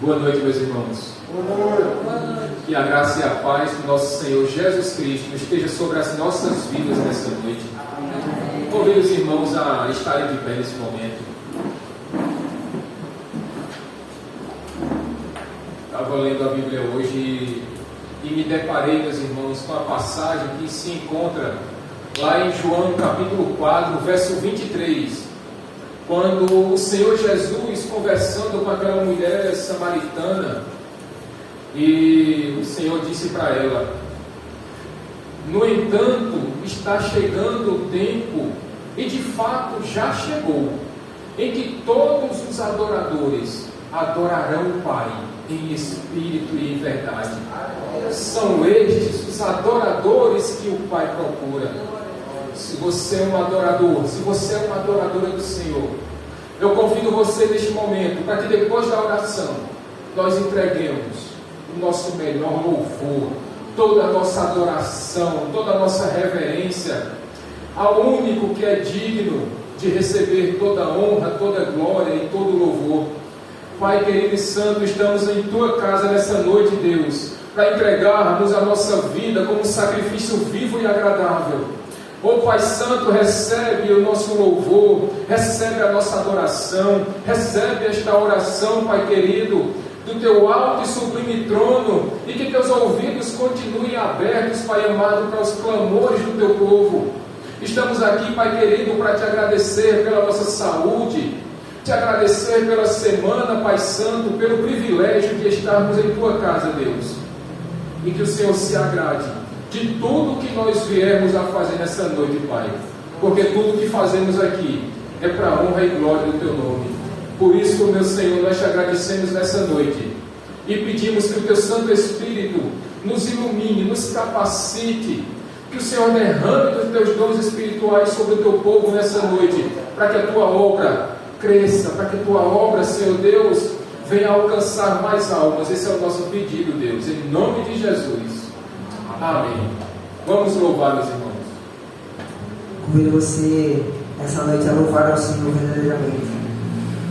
Boa noite, meus irmãos. Boa noite. Que a graça e a paz do nosso Senhor Jesus Cristo esteja sobre as nossas vidas nessa noite. Convido os irmãos a estarem de pé nesse momento. Estava lendo a Bíblia hoje e me deparei, meus irmãos, com a passagem que se encontra lá em João capítulo 4, verso 23. Quando o Senhor Jesus, conversando com aquela mulher samaritana, e o Senhor disse para ela: no entanto, está chegando o tempo, e de fato já chegou, em que todos os adoradores adorarão o Pai em espírito e em verdade. São estes os adoradores que o Pai procura. Se você é um adorador, se você é uma adoradora do Senhor, eu convido você neste momento para que depois da oração nós entreguemos o nosso melhor louvor, toda a nossa adoração, toda a nossa reverência ao único que é digno de receber toda a honra, toda a glória e todo o louvor. Pai querido e santo, estamos em Tua casa nessa noite, Deus, para entregarmos a nossa vida como sacrifício vivo e agradável. Ó Pai Santo, recebe o nosso louvor, recebe a nossa adoração, recebe esta oração, Pai querido, do Teu alto e sublime trono, e que Teus ouvidos continuem abertos, Pai amado, para os clamores do Teu povo. Estamos aqui, Pai querido, para Te agradecer pela nossa saúde, Te agradecer pela semana, Pai Santo, pelo privilégio de estarmos em Tua casa, Deus, e que o Senhor se agrade de tudo que nós viemos a fazer nessa noite, Pai, porque tudo que fazemos aqui é para a honra e glória do Teu nome. Por isso, meu Senhor, nós Te agradecemos nessa noite e pedimos que o Teu Santo Espírito nos ilumine, nos capacite, que o Senhor derrame os Teus dons espirituais sobre o Teu povo nessa noite, para que a Tua obra cresça, para que a Tua obra, Senhor Deus, venha alcançar mais almas. Esse é o nosso pedido, Deus, em nome de Jesus. Amém. Vamos louvar, meus irmãos. Convido você essa noite a louvar ao Senhor verdadeiramente.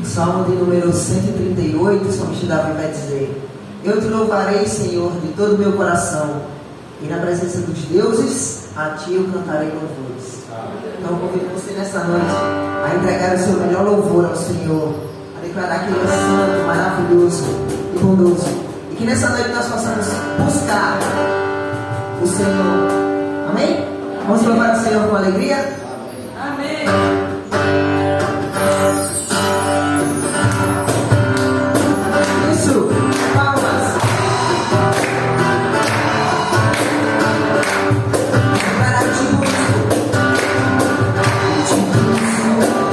O Salmo de número 138, o salmista Davi vai dizer: eu te louvarei, Senhor, de todo o meu coração, e na presença dos deuses a Ti eu cantarei louvores. Então eu convido você nessa noite a entregar o seu melhor louvor ao Senhor, a declarar que Ele é santo, maravilhoso e bondoso, e que nessa noite nós possamos buscar o Senhor. Amém? Vamos louvar o Senhor com alegria? Amém. Isso, palmas. Para ti busco, te busco,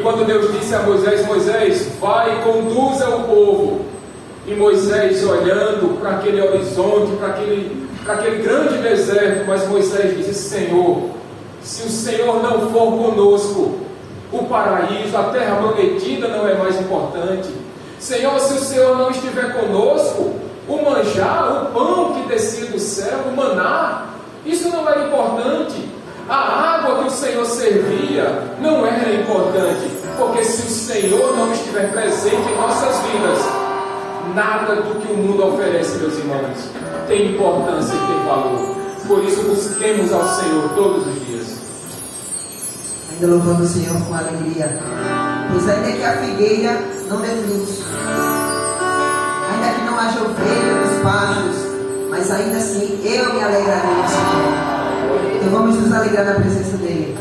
quando Deus disse a Moisés: Moisés, vai e conduza o povo. E Moisés olhando para aquele horizonte, para aquele grande deserto, mas Moisés disse: Senhor, se o Senhor não for conosco, o paraíso, a terra prometida não é mais importante. Senhor, se o Senhor não estiver conosco, o manjar, o pão que descia do céu, o maná, isso não era importante. A água que o Senhor servia não era importante, porque se o Senhor não estiver presente em nossas vidas, nada do que o mundo oferece, meus irmãos, tem importância e tem valor. Por isso busquemos ao Senhor todos os dias. Ainda louvando o Senhor com alegria, pois ainda que a figueira não dê frutos, ainda que não haja ovelha nos pastos, mas ainda assim eu me alegrarei no Senhor. Então vamos nos alegrar na presença dEle.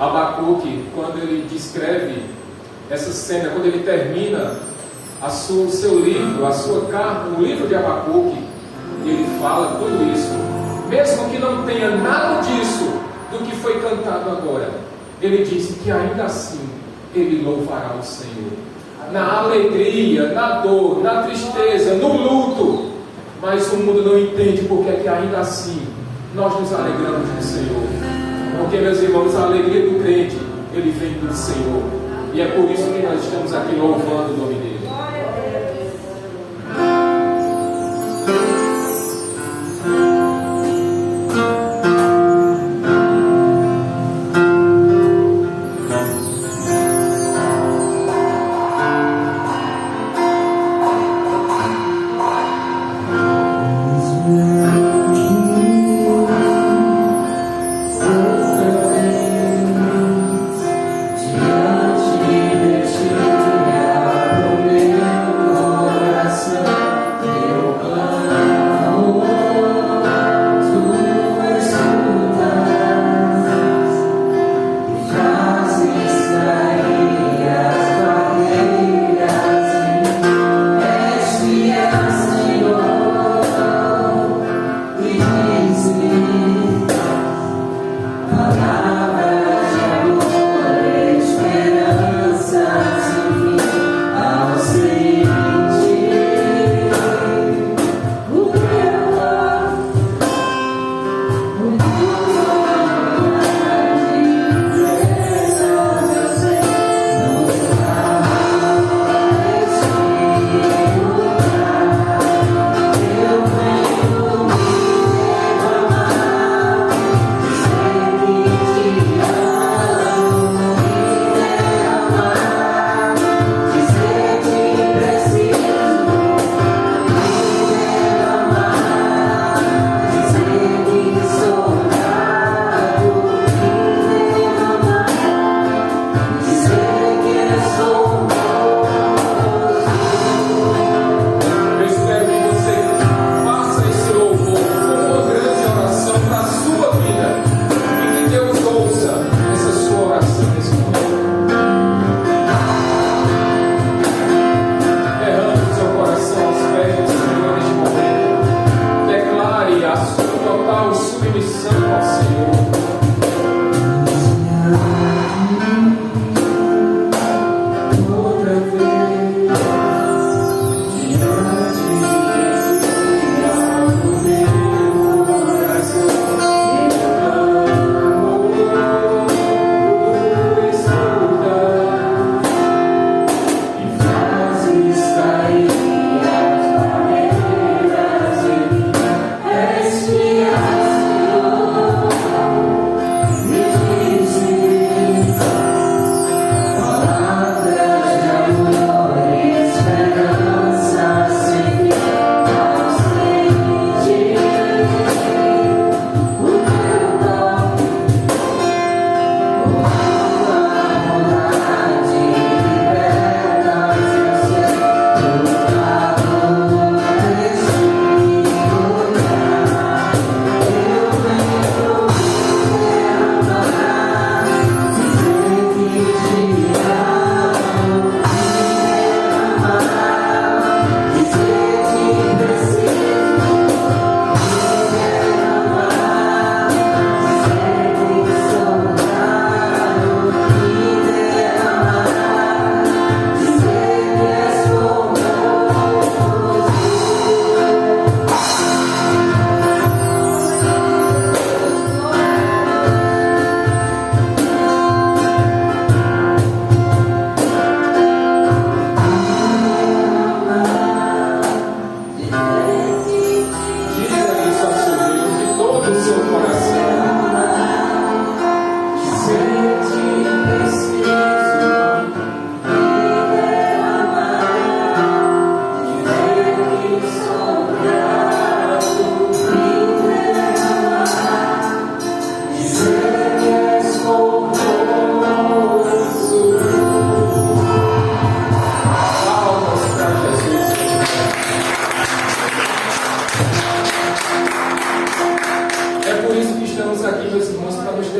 Abacuque, quando ele descreve essa cena, quando ele termina o seu livro, a sua carta, o livro de Abacuque, ele fala tudo isso, mesmo que não tenha nada disso do que foi cantado agora, ele disse que ainda assim ele louvará o Senhor, na alegria, na dor, na tristeza, no luto, mas o mundo não entende porque é que ainda assim nós nos alegramos no Senhor. Porque, meus irmãos, a alegria do crente ele vem do Senhor. E é por isso que nós estamos aqui louvando o nome dele.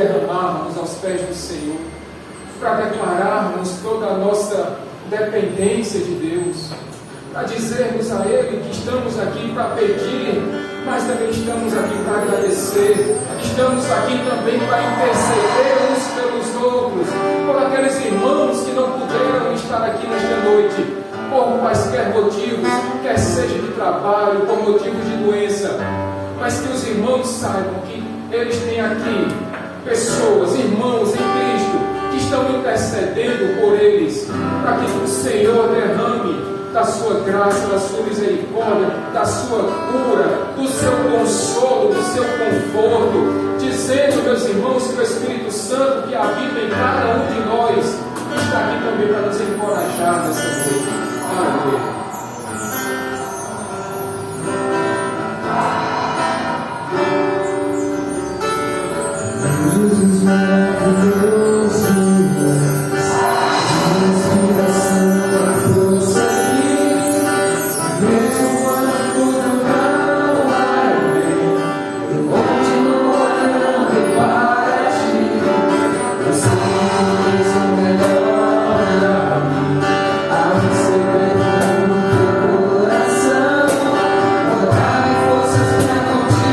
derramarmos aos pés do Senhor, para declararmos toda a nossa dependência de Deus, para dizermos a Ele que estamos aqui para pedir, mas também estamos aqui para agradecer, estamos aqui também para interceder uns pelos outros, por aqueles irmãos que não puderam estar aqui nesta noite, por quaisquer motivos, quer seja de trabalho, por motivos de doença, mas que os irmãos saibam que eles têm aqui pessoas, irmãos em Cristo, que estão intercedendo por eles, para que o Senhor derrame da sua graça, da sua misericórdia, da sua cura, do seu consolo, do seu conforto, dizendo, meus irmãos, que o Espírito Santo que habita em cada um de nós está aqui também para nos encorajar nessa noite. Aleluia. Jesus maravilhoso, inspiração para prosseguir, mesmo quando não vai bem, eu continuo olhando para ti. Eu sei que és o melhor para mim, há um segredo no teu coração, dá-me forças para continuar.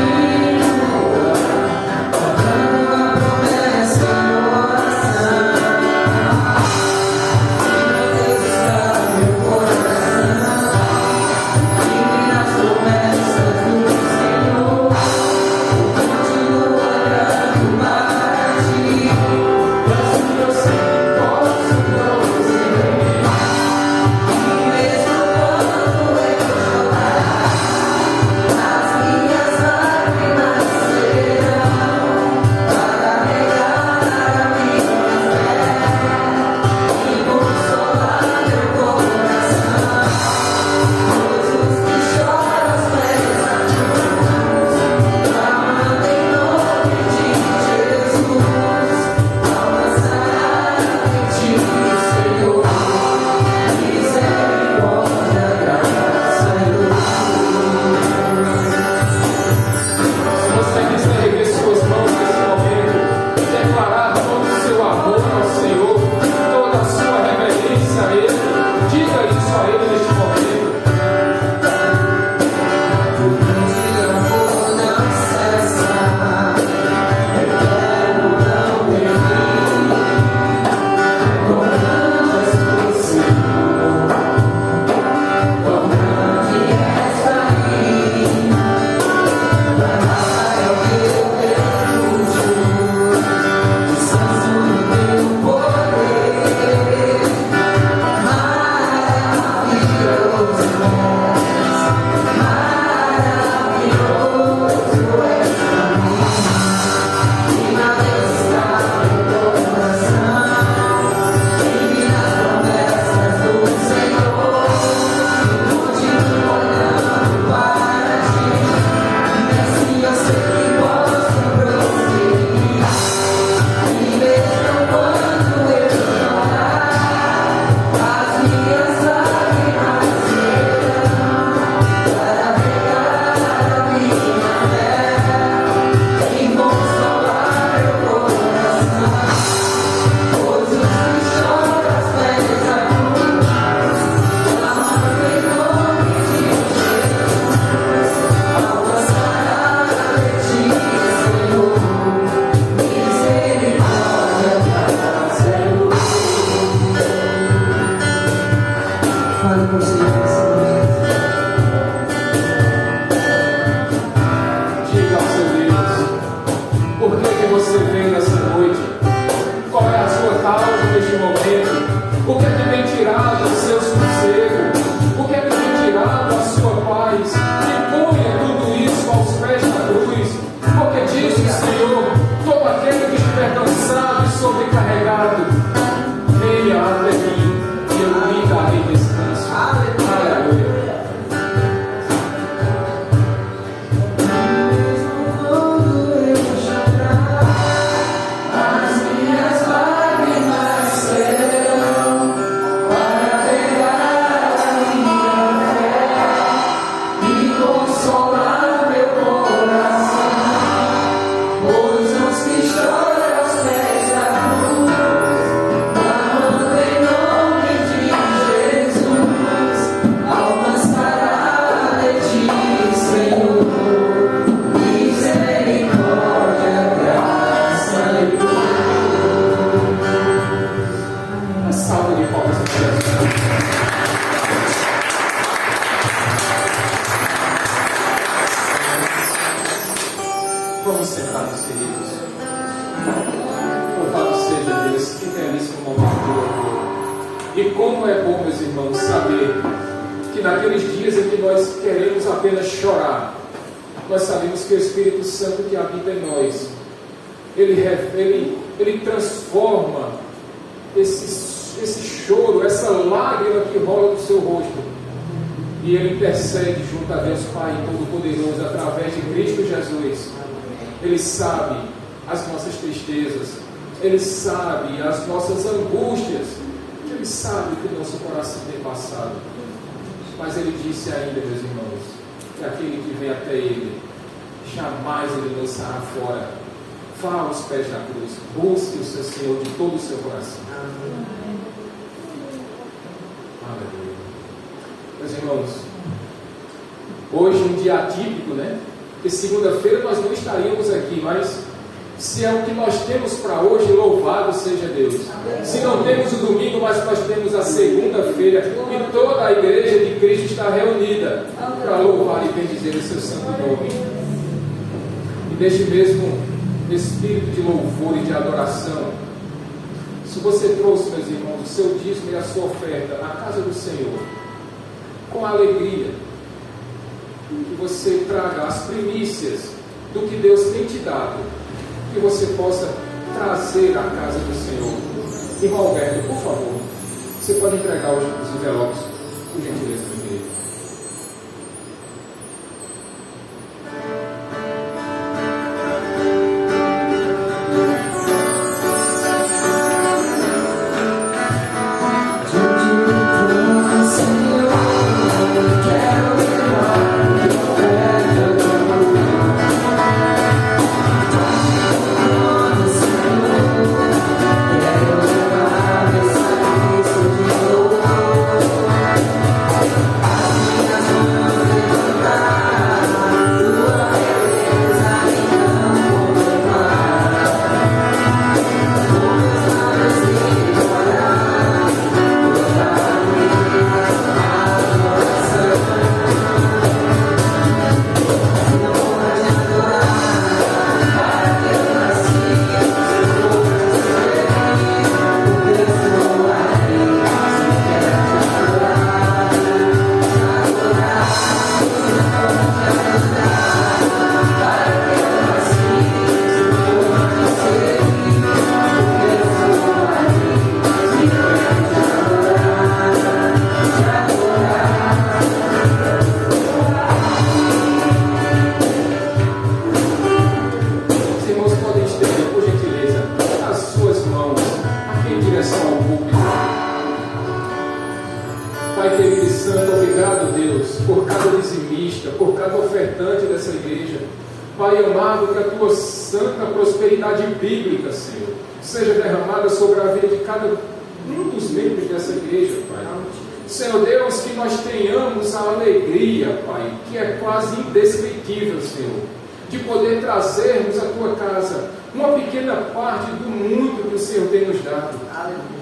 Vamos sentar, meus queridos. Louvado seja Deus, que belíssimo E como é bom, meus irmãos, saber que naqueles dias em que nós queremos apenas chorar, nós sabemos que o Espírito Santo que habita em nós, ele transforma esse choro, essa lágrima que rola do seu rosto, e ele intercede junto a Deus Pai Todo-Poderoso através de Cristo Jesus. Ele sabe as nossas tristezas, ele sabe as nossas angústias, ele sabe o que o nosso coração tem passado. Mas ele disse ainda, meus irmãos, que aquele que vem até ele, jamais ele lançará fora. Vá aos pés da cruz, busque o seu Senhor de todo o seu coração. Aleluia. Meus irmãos, hoje um dia atípico, né? Porque segunda-feira nós não estaríamos aqui, mas se é o que nós temos para hoje, louvado seja Deus. Se não temos o domingo, mas nós temos a segunda-feira, e toda a igreja de Cristo está reunida para louvar e bendizer o seu santo nome. E deste mesmo espírito de louvor e de adoração, se você trouxe, meus irmãos, o seu dízimo e a sua oferta à casa do Senhor, com alegria, que você traga as primícias do que Deus tem te dado, que você possa trazer à casa do Senhor. Irmão Alberto, por favor, você pode entregar os envelopes, por gentileza, primeiro.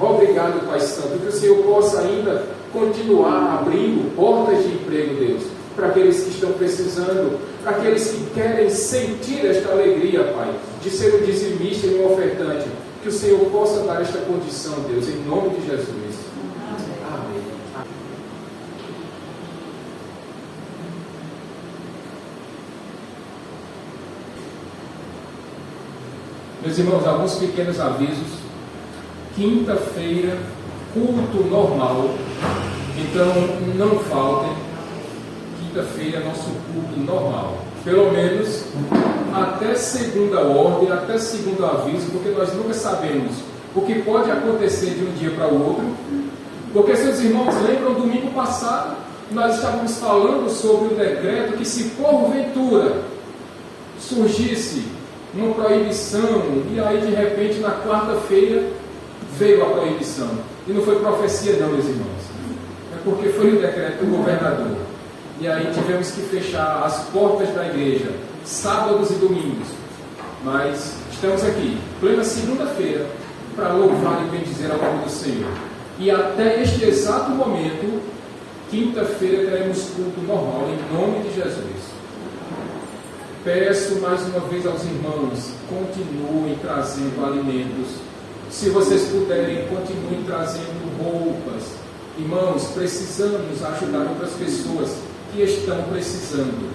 Obrigado, Pai Santo, que o Senhor possa ainda continuar abrindo portas de emprego, Deus, para aqueles que estão precisando, para aqueles que querem sentir esta alegria, Pai, de ser um dizimista e um ofertante, que o Senhor possa dar esta condição, Deus, em nome de Jesus. Amém. Meus irmãos, alguns pequenos avisos. Quinta-feira, culto normal, então não faltem. Quinta-feira é nosso culto normal, pelo menos até segunda ordem, até segundo aviso, porque nós nunca sabemos o que pode acontecer de um dia para o outro. Porque, seus irmãos, lembram, domingo passado nós estávamos falando sobre o decreto que, se porventura surgisse uma proibição, e aí de repente na quarta-feira veio a proibição, e não foi profecia não, meus irmãos, é porque foi o decreto do governador, e aí tivemos que fechar as portas da igreja, sábados e domingos, mas estamos aqui, plena segunda-feira, para louvar e bendizer ao nome do Senhor, e até este exato momento, quinta-feira teremos culto normal, em nome de Jesus. Peço mais uma vez aos irmãos, continuem trazendo alimentos Se vocês puderem, continuem trazendo roupas. Irmãos, precisamos ajudar outras pessoas que estão precisando.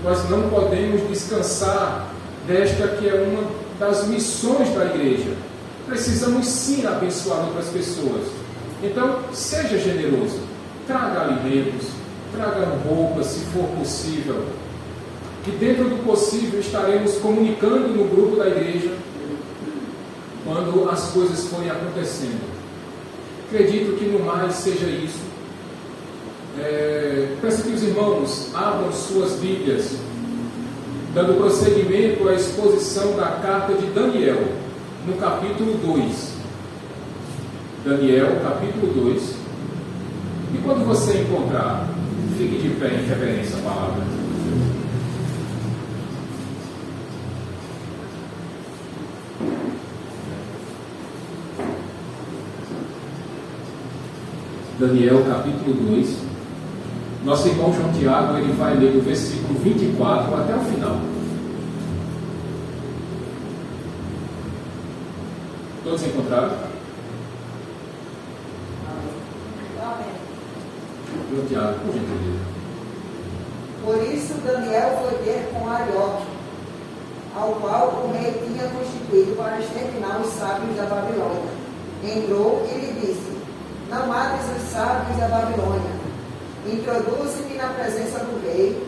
Nós não podemos descansar desta que é uma das missões da igreja. Precisamos sim abençoar outras pessoas. Então, seja generoso. Traga alimentos, traga roupas, se for possível. E dentro do possível estaremos comunicando no grupo da igreja quando as coisas forem acontecendo. Acredito que no mais seja isso. Peço que os irmãos abram suas Bíblias, dando prosseguimento à exposição da carta de Daniel, no capítulo 2. Daniel, capítulo 2. E quando você encontrar, fique de pé em reverência à palavra. Daniel, capítulo 2. Nosso irmão João Tiago, ele vai ler do versículo 24 até o final. Todos encontraram? João Tiago, por gentileza. Por isso Daniel foi ter com Arioque, ao qual o rei tinha constituído para exterminar os sábios da Babilônia. Entrou e lhe disse: não mates os sábios da Babilônia. Introduze-me na presença do rei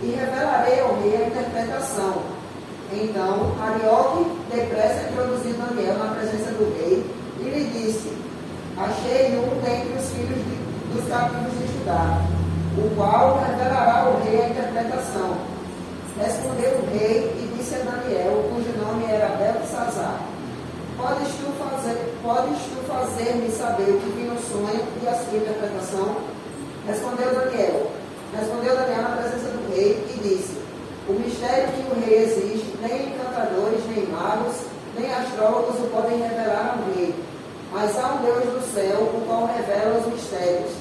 e revelarei ao rei a interpretação. Então Arioque depressa introduziu Daniel na presença do rei e lhe disse: achei um dentre os filhos dos cativos de Judá, o qual revelará ao rei a interpretação. Respondeu o rei e disse a Daniel, cujo nome era Beltesazar: Podes tu fazer-me saber o que vi no sonho e a sua interpretação? Respondeu Daniel na presença do rei e disse: o mistério que o rei exige, nem encantadores, nem magos, nem astrólogos o podem revelar ao rei. Mas há um Deus do céu, o qual revela os mistérios.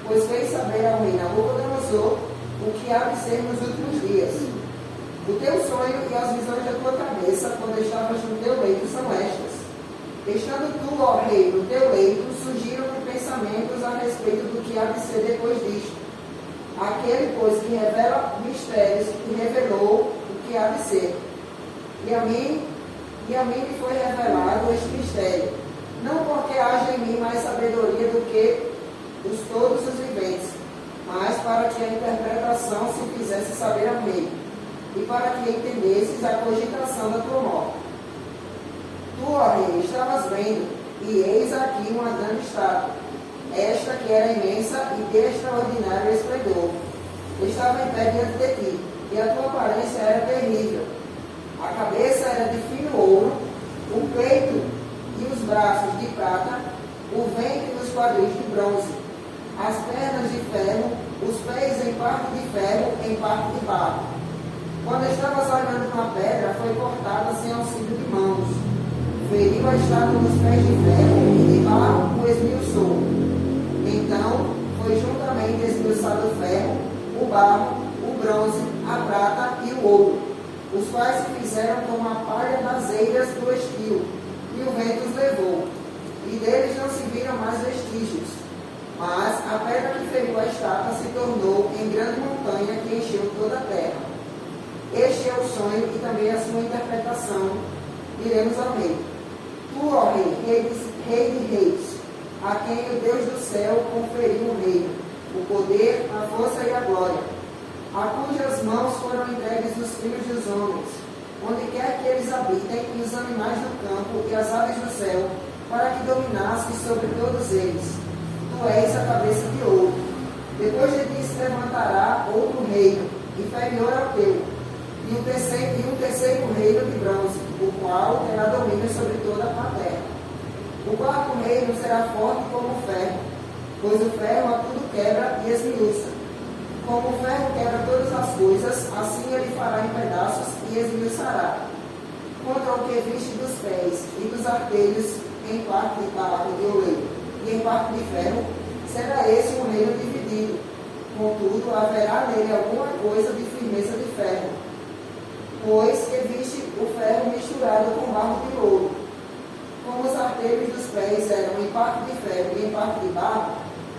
Pois fez saber ao rei Nabucodonosor o que há de ser nos últimos dias. O teu sonho e as visões da tua cabeça, quando estavas no teu leito, são estas. Estando tu, ó rei, no teu leito, surgiram-me pensamentos a respeito do que há de ser depois disto. Aquele, pois, que revela mistérios, que revelou o que há de ser. E a mim me foi revelado este mistério, não porque haja em mim mais sabedoria do que todos os viventes, mas para que a interpretação se fizesse saber ao rei, e para que entendesses a cogitação da tua morte. Tu, ó rei, estavas vendo, e eis aqui uma grande estátua, esta que era imensa e de extraordinário esplendor. Estava em pé diante de ti, e a tua aparência era terrível. A cabeça era de fino ouro, o peito e os braços de prata, o ventre e os quadris de bronze, as pernas de ferro, os pés em parte de ferro, em parte de barro. Quando estavas olhando uma pedra, foi cortada sem auxílio de mãos. Feriu a estátua nos pés de ferro e de barro o esmiuçou. Então foi juntamente esmiuçado o ferro, o barro, o bronze, a prata e o ouro, os quais se fizeram como a palha das eiras do estio, e o vento os levou. E deles não se viram mais vestígios. Mas a pedra que feriu a estátua se tornou em grande montanha que encheu toda a terra. Este é o sonho e também a sua interpretação. Diremos ao rei: Tu, ó rei, rei de reis, a quem o Deus do céu conferiu o reino, o poder, a força e a glória, a cujas mãos foram entregues os filhos dos homens, onde quer que eles habitem, e os animais do campo e as aves do céu, para que dominasses sobre todos eles. Tu és a cabeça de ouro. Depois de ti se levantará outro reino, inferior ao teu, e um terceiro reino de bronze, o qual terá domínio sobre toda a terra. O quarto reino será forte como o ferro, pois o ferro a tudo quebra e esmiuça. Como o ferro quebra todas as coisas, assim ele fará em pedaços e esmiuçará. Contra o que viste dos pés e dos artelhos, em parte de barro de oleiro e em parte de ferro, será esse um reino dividido. Contudo, haverá nele alguma coisa de firmeza de ferro, pois que viste o ferro misturado com barro de ouro. Como os artelhos dos pés eram em parte de ferro e em parte de barro,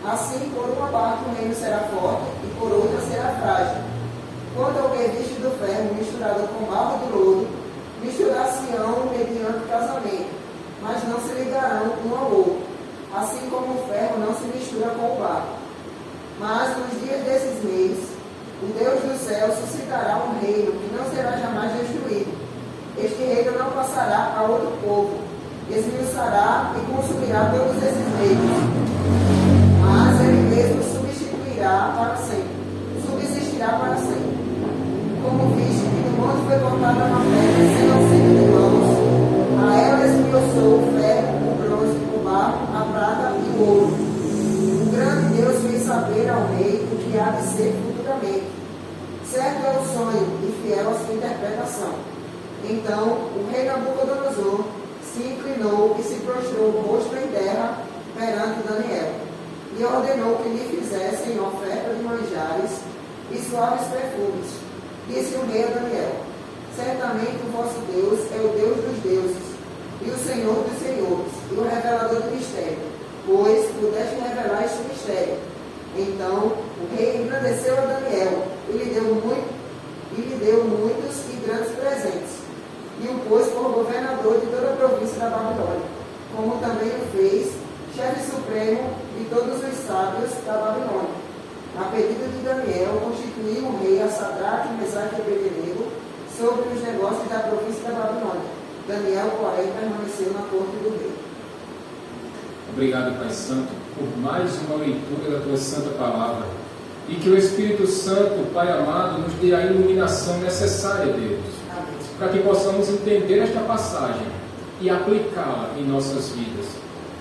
assim por uma parte o reino será forte e por outra será frágil. Quando houver visto do ferro misturado com barro de lodo, misturar-se-ão mediante casamento, mas não se ligarão um ao outro, assim como o ferro não se mistura com o barro. Mas nos dias desses meios, o Deus do céu suscitará um reino que não será jamais destruído. Este reino não passará a outro povo, esmiuçará e consumirá todos esses meios, mas ele mesmo subsistirá para sempre. Como viste que do monte foi cortada uma pedra sem auxílio de mãos, a ela esmiuçou o ferro, o bronze, o barro, a prata e o ouro. O grande Deus fez saber ao rei o que há de ser futuramente. Certo é o sonho e fiel a sua interpretação. Então o rei Nabucodonosor se inclinou e se prostrou o rosto em terra perante Daniel, e ordenou que lhe fizessem oferta de manjares e suaves perfumes. Disse o rei a Daniel: certamente o vosso Deus é o Deus dos deuses, e o Senhor dos senhores, e o revelador do mistério, pois pudeste revelar este mistério. Então o rei engrandeceu a Daniel, e lhe deu muitos e grandes presentes, e o pôs por governador de toda a província da Babilônia, como também o fez chefe supremo de todos os sábios da Babilônia. A pedido de Daniel, constituiu o rei a Sadraque, Mesaque e Abednego sobre os negócios da província da Babilônia. Daniel, porém, permaneceu na corte do rei. Obrigado, Pai Santo, por mais uma leitura da Tua Santa Palavra. E que o Espírito Santo, Pai amado, nos dê a iluminação necessária, Deus, para que possamos entender esta passagem e aplicá-la em nossas vidas.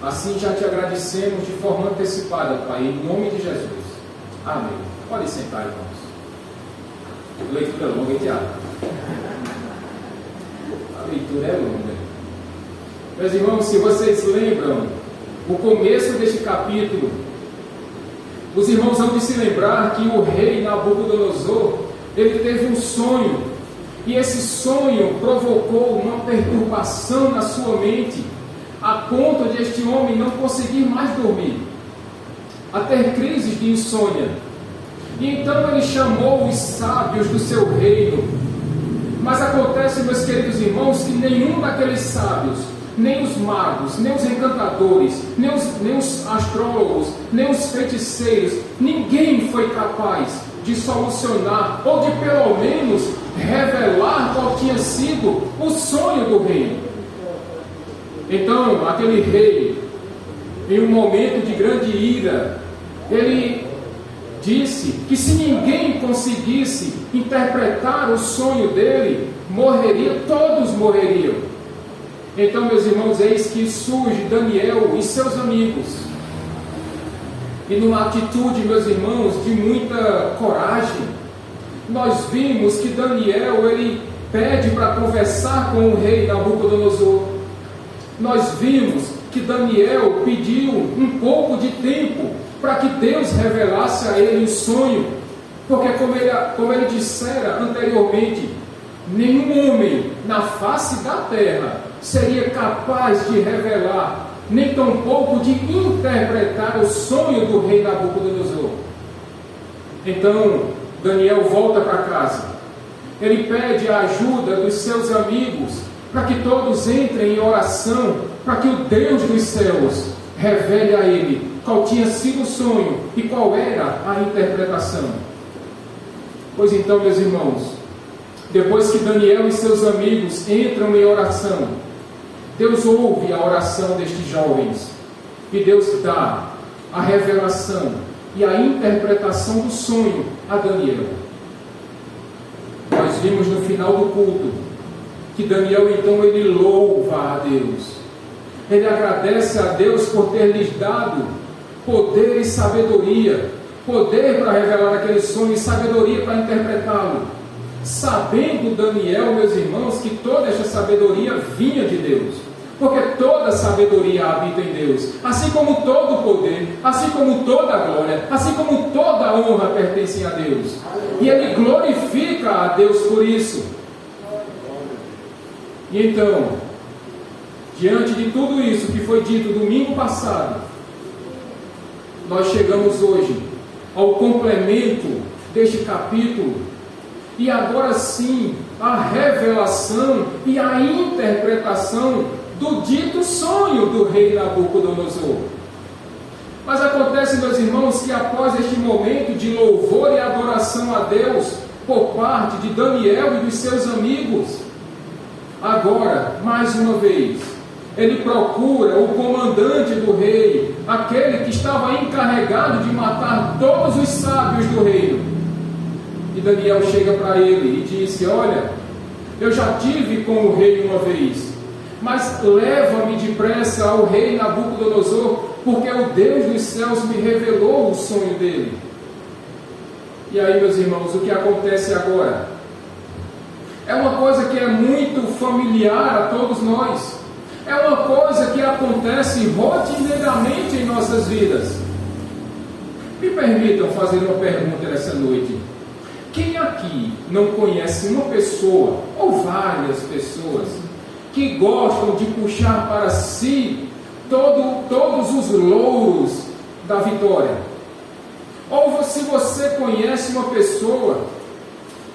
Assim já te agradecemos de forma antecipada, Pai, em nome de Jesus. Amém. Pode sentar, irmãos. Leitura longa, hein, Tiago? A leitura é longa. Meus irmãos, se vocês lembram, o começo deste capítulo, os irmãos vão de se lembrar que o rei Nabucodonosor, ele teve um sonho, e esse sonho provocou uma perturbação na sua mente, a ponto de este homem não conseguir mais dormir, a ter crises de insônia. E então ele chamou os sábios do seu reino. Mas acontece, meus queridos irmãos, que nenhum daqueles sábios, nem os magos, nem os encantadores, nem os astrólogos, nem os feiticeiros, ninguém foi capaz de solucionar, ou de pelo menos revelar qual tinha sido o sonho do reino. Então, aquele rei, em um momento de grande ira, ele disse que se ninguém conseguisse interpretar o sonho dele, todos morreriam. Então, meus irmãos, eis que surge Daniel e seus amigos. E numa atitude, meus irmãos, de muita coragem, nós vimos que Daniel, ele pede para conversar com o rei Nabucodonosor. Nós vimos que Daniel pediu um pouco de tempo para que Deus revelasse a ele o sonho, porque como ele dissera anteriormente, nenhum homem na face da terra seria capaz de revelar, nem tampouco de interpretar o sonho do rei Nabucodonosor. Então Daniel volta para casa, ele pede a ajuda dos seus amigos, para que todos entrem em oração, para que o Deus dos céus revele a ele qual tinha sido o sonho e qual era a interpretação. Pois então, meus irmãos, depois que Daniel e seus amigos entram em oração, Deus ouve a oração destes jovens e Deus dá a revelação e a interpretação do sonho a Daniel. Nós vimos no final do culto que Daniel então ele louva a Deus, ele agradece a Deus por ter lhes dado poder e sabedoria, poder para revelar aquele sonho e sabedoria para interpretá-lo, sabendo Daniel, meus irmãos, que toda esta sabedoria vinha de Deus, porque toda sabedoria habita em Deus, assim como todo poder, assim como toda glória, assim como toda honra pertencem a Deus, e ele glorifica a Deus por isso. E então diante de tudo isso que foi dito domingo passado, nós chegamos hoje ao complemento deste capítulo e agora sim a revelação e a interpretação do dito sonho do rei Nabucodonosor. Mas acontece, meus irmãos, que após este momento de louvor e adoração a Deus por parte de Daniel e dos seus amigos, agora, mais uma vez, ele procura o comandante do rei, aquele que estava encarregado de matar todos os sábios do reino. E Daniel chega para ele e disse: olha, eu já tive com o rei uma vez, mas leva-me depressa ao rei Nabucodonosor, porque o Deus dos céus me revelou o sonho dele. E aí, meus irmãos, o que acontece agora? É uma coisa que é muito familiar a todos nós. É uma coisa que acontece rotineiramente em nossas vidas. Me permitam fazer uma pergunta nessa noite. Quem aqui não conhece uma pessoa, ou várias pessoas, que gostam de puxar para si todos os louros da vitória? Ou se você conhece uma pessoa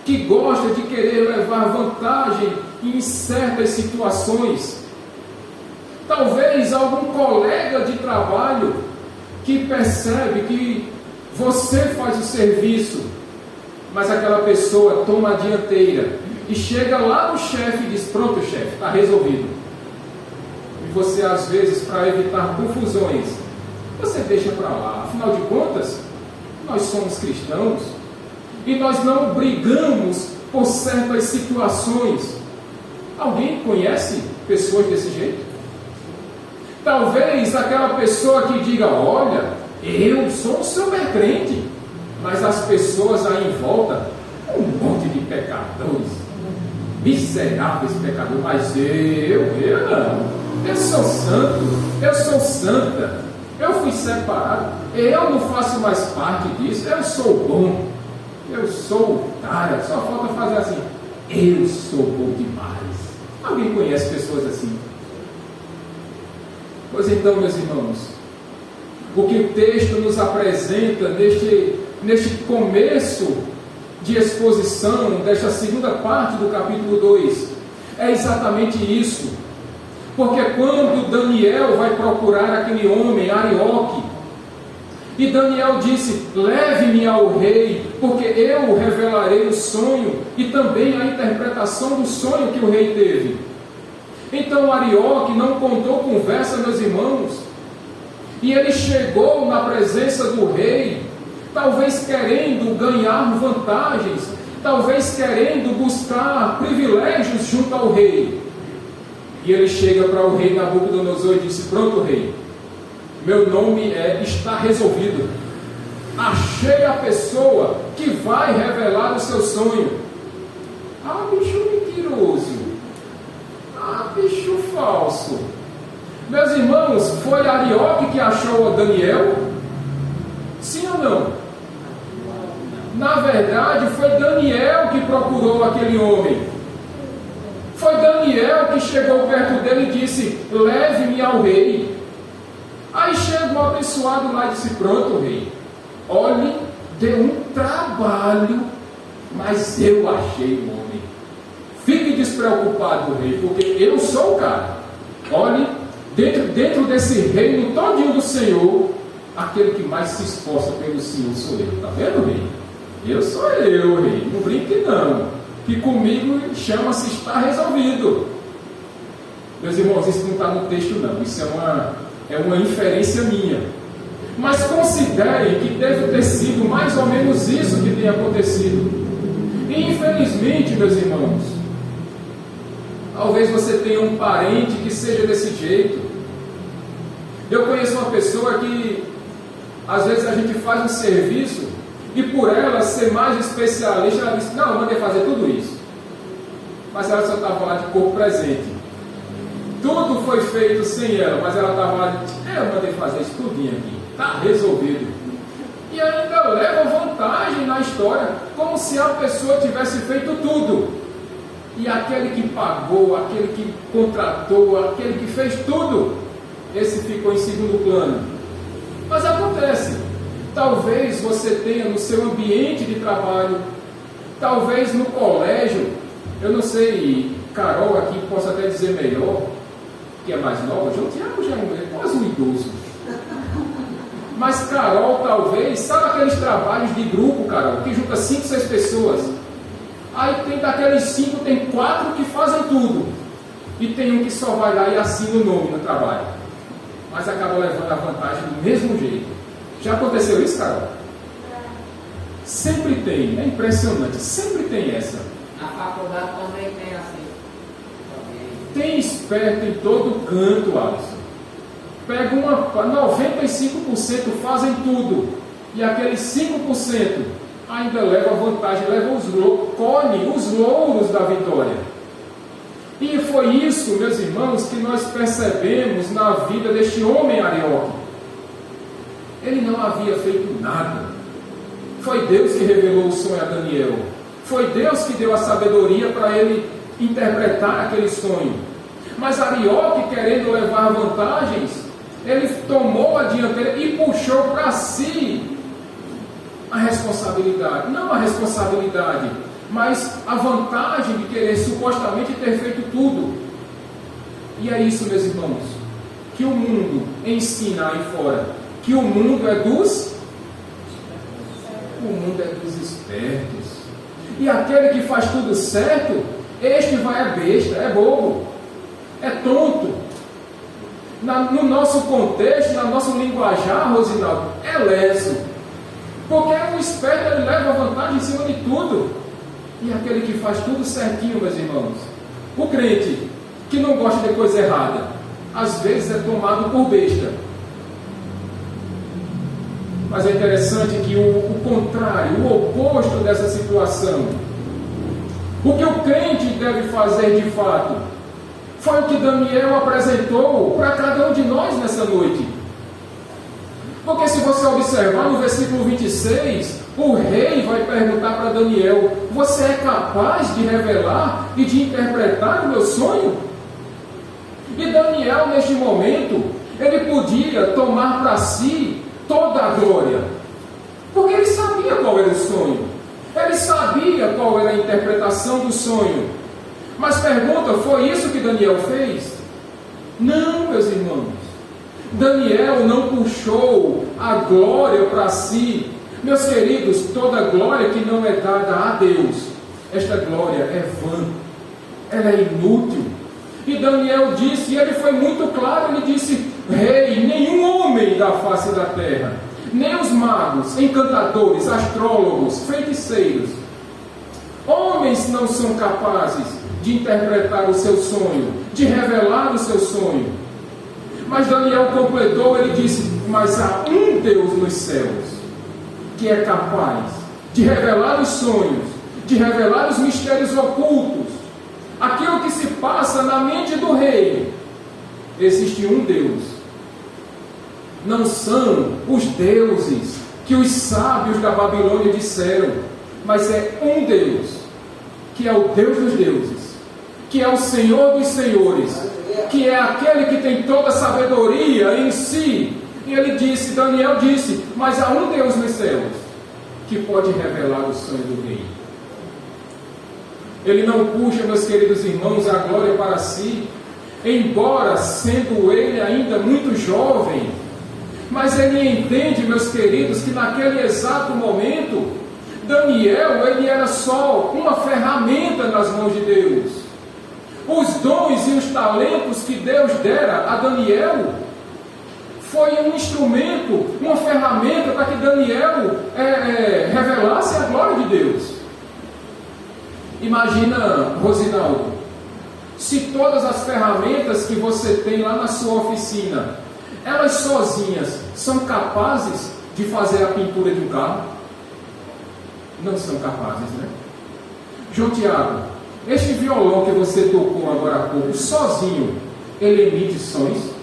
que gosta de querer levar vantagem em certas situações, talvez algum colega de trabalho que percebe que você faz o serviço, mas aquela pessoa toma a dianteira e chega lá no chefe e diz: pronto, chefe, está resolvido. E você, às vezes, para evitar confusões, você deixa para lá. Afinal de contas, nós somos cristãos e nós não brigamos por certas situações. Alguém conhece pessoas desse jeito? Talvez aquela pessoa que diga: olha, eu sou um super crente, mas as pessoas aí em volta, um monte de pecadores, miseráveis pecadores, mas eu não. Eu sou santo, eu sou santa, eu fui separado, eu não faço mais parte disso, eu sou bom, eu sou cara, só falta fazer assim: eu sou bom demais. Alguém conhece pessoas assim? Pois então, meus irmãos, o que o texto nos apresenta neste começo de exposição, desta segunda parte do capítulo 2, é exatamente isso. Porque quando Daniel vai procurar aquele homem, Arioque, e Daniel disse: leve-me ao rei, porque eu revelarei o sonho e também a interpretação do sonho que o rei teve. Então Arioque não contou conversa, meus irmãos, e ele chegou na presença do rei, talvez querendo ganhar vantagens, talvez querendo buscar privilégios junto ao rei. E ele chega para o rei Nabucodonosor e disse: pronto, rei, meu nome está resolvido, achei a pessoa que vai revelar o seu sonho. Ah, bicho mentiroso, ah, bicho falso. Meus irmãos, foi Arioque que achou a Daniel? Sim ou não? Na verdade, foi Daniel que procurou aquele homem. Foi Daniel que chegou perto dele e disse: leve-me ao rei. Aí chega um abençoado lá e disse: pronto, rei, olhe, deu um trabalho, mas eu achei o homem. Fique despreocupado, rei, porque eu sou o cara. Olhe, dentro desse reino todinho do Senhor, aquele que mais se esforça pelo Senhor sou eu. Está vendo, rei? Eu sou eu, rei. Não brinque não, que comigo chama-se está resolvido. Meus irmãos, isso não está no texto não, isso é uma inferência minha. Mas considerem que deve ter sido mais ou menos isso que tem acontecido. E infelizmente, meus irmãos, talvez você tenha um parente que seja desse jeito. Eu conheço uma pessoa que às vezes a gente faz um serviço e por ela ser mais especialista, ela disse: não, eu mandei fazer tudo isso. Mas ela só estava lá de corpo presente. Tudo foi feito sem ela, mas ela estava lá de: eu mandei fazer isso tudinho aqui, está resolvido. E ainda leva vantagem na história, como se a pessoa tivesse feito tudo. E aquele que pagou, aquele que contratou, aquele que fez tudo, esse ficou em segundo plano. Mas acontece, talvez você tenha no seu ambiente de trabalho, talvez no colégio, eu não sei, Carol aqui possa até dizer melhor, que é mais nova, João Tiago já é quase um idoso. Mas Carol, talvez, sabe aqueles trabalhos de grupo, Carol, que junta 5, 6 pessoas? Aí tem daqueles 5, tem 4 que fazem tudo. E tem um que só vai lá e assina o nome no trabalho. Mas acaba levando a vantagem do mesmo jeito. Já aconteceu isso, Carol? Sempre tem, é impressionante, sempre tem essa. Na faculdade também tem assim. Tem esperto em todo canto, Alisson. Pega 95% fazem tudo. E aqueles 5% ainda leva vantagem, colhe os louros da vitória. E foi isso, meus irmãos, que nós percebemos na vida deste homem Arioque. Ele não havia feito nada. Foi Deus que revelou o sonho a Daniel. Foi Deus que deu a sabedoria para ele interpretar aquele sonho. Mas Arioque, querendo levar vantagens, ele tomou a dianteira e puxou para si a responsabilidade. Não a responsabilidade, mas a vantagem de querer supostamente ter feito tudo. E é isso, meus irmãos, que o mundo ensina aí fora, que o mundo é dos espertos. E aquele que faz tudo certo, este vai é besta, é bobo, é tonto. No nosso contexto, no nosso linguajar, Rosinaldo, é leso. Porque o esperto, ele leva vantagem em cima de tudo. E aquele que faz tudo certinho, meus irmãos, o crente que não gosta de coisa errada, às vezes é tomado por besta. Mas é interessante que o contrário, o oposto dessa situação, o que o crente deve fazer de fato, foi o que Daniel apresentou para cada um de nós nessa noite. Porque se você observar no versículo 26, o rei vai perguntar para Daniel: você é capaz de revelar e de interpretar o meu sonho? E Daniel, neste momento, ele podia tomar para si toda a glória, porque ele sabia qual era o sonho, ele sabia qual era a interpretação do sonho. Mas pergunta, foi isso que Daniel fez? Não, meus irmãos. Daniel não puxou a glória para si. Meus queridos, toda glória que não é dada a Deus, esta glória é vã, ela é inútil. E Daniel disse, e ele foi muito claro, ele disse: rei, nenhum homem da face da terra, nem os magos, encantadores, astrólogos, feiticeiros, homens não são capazes de interpretar o seu sonho, de revelar o seu sonho. Mas Daniel completou, ele disse: mas há um Deus nos céus, que é capaz de revelar os sonhos, de revelar os mistérios ocultos, aquilo que se passa na mente do rei. Existe um Deus. Não são os deuses que os sábios da Babilônia disseram, mas é um Deus, que é o Deus dos deuses, que é o Senhor dos senhores, que é aquele que tem toda a sabedoria em si. E ele disse, Daniel disse: mas há um Deus nos céus que pode revelar o sonho do rei. Ele não puxa, meus queridos irmãos, a glória para si, embora sendo ele ainda muito jovem, mas ele entende, meus queridos, que naquele exato momento, Daniel, ele era só uma ferramenta nas mãos de Deus. Os dons e os talentos que Deus dera a Daniel foi um instrumento, uma ferramenta para que Daniel revelasse a glória de Deus. Imagina, Rosinaldo, se todas as ferramentas que você tem lá na sua oficina, elas sozinhas são capazes de fazer a pintura de um carro? Não são capazes, né? João Tiago, este violão que você tocou agora há pouco, sozinho, ele emite sons?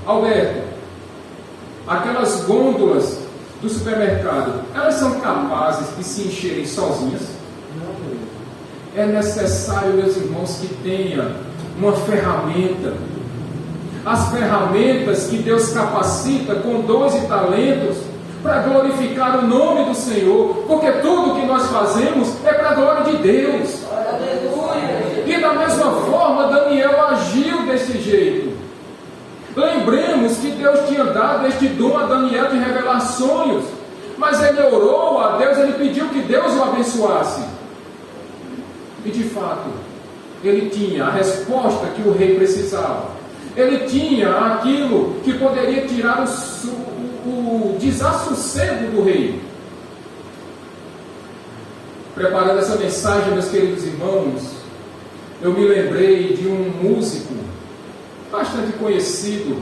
Alberto, aquelas gôndolas do supermercado, elas são capazes de se encherem sozinhas? é necessário, meus irmãos, que tenha uma ferramenta. As ferramentas que Deus capacita com dons e talentos para glorificar o nome do Senhor, porque tudo que nós fazemos é para a glória de Deus. E da mesma forma, Daniel agiu desse jeito. Lembremos que Deus tinha dado este dom a Daniel de revelar sonhos, mas ele orou a Deus, ele pediu que Deus o abençoasse. E de fato, ele tinha a resposta que o rei precisava. Ele tinha aquilo que poderia tirar o desassossego do rei. Preparando essa mensagem, meus queridos irmãos, eu me lembrei de um músico bastante conhecido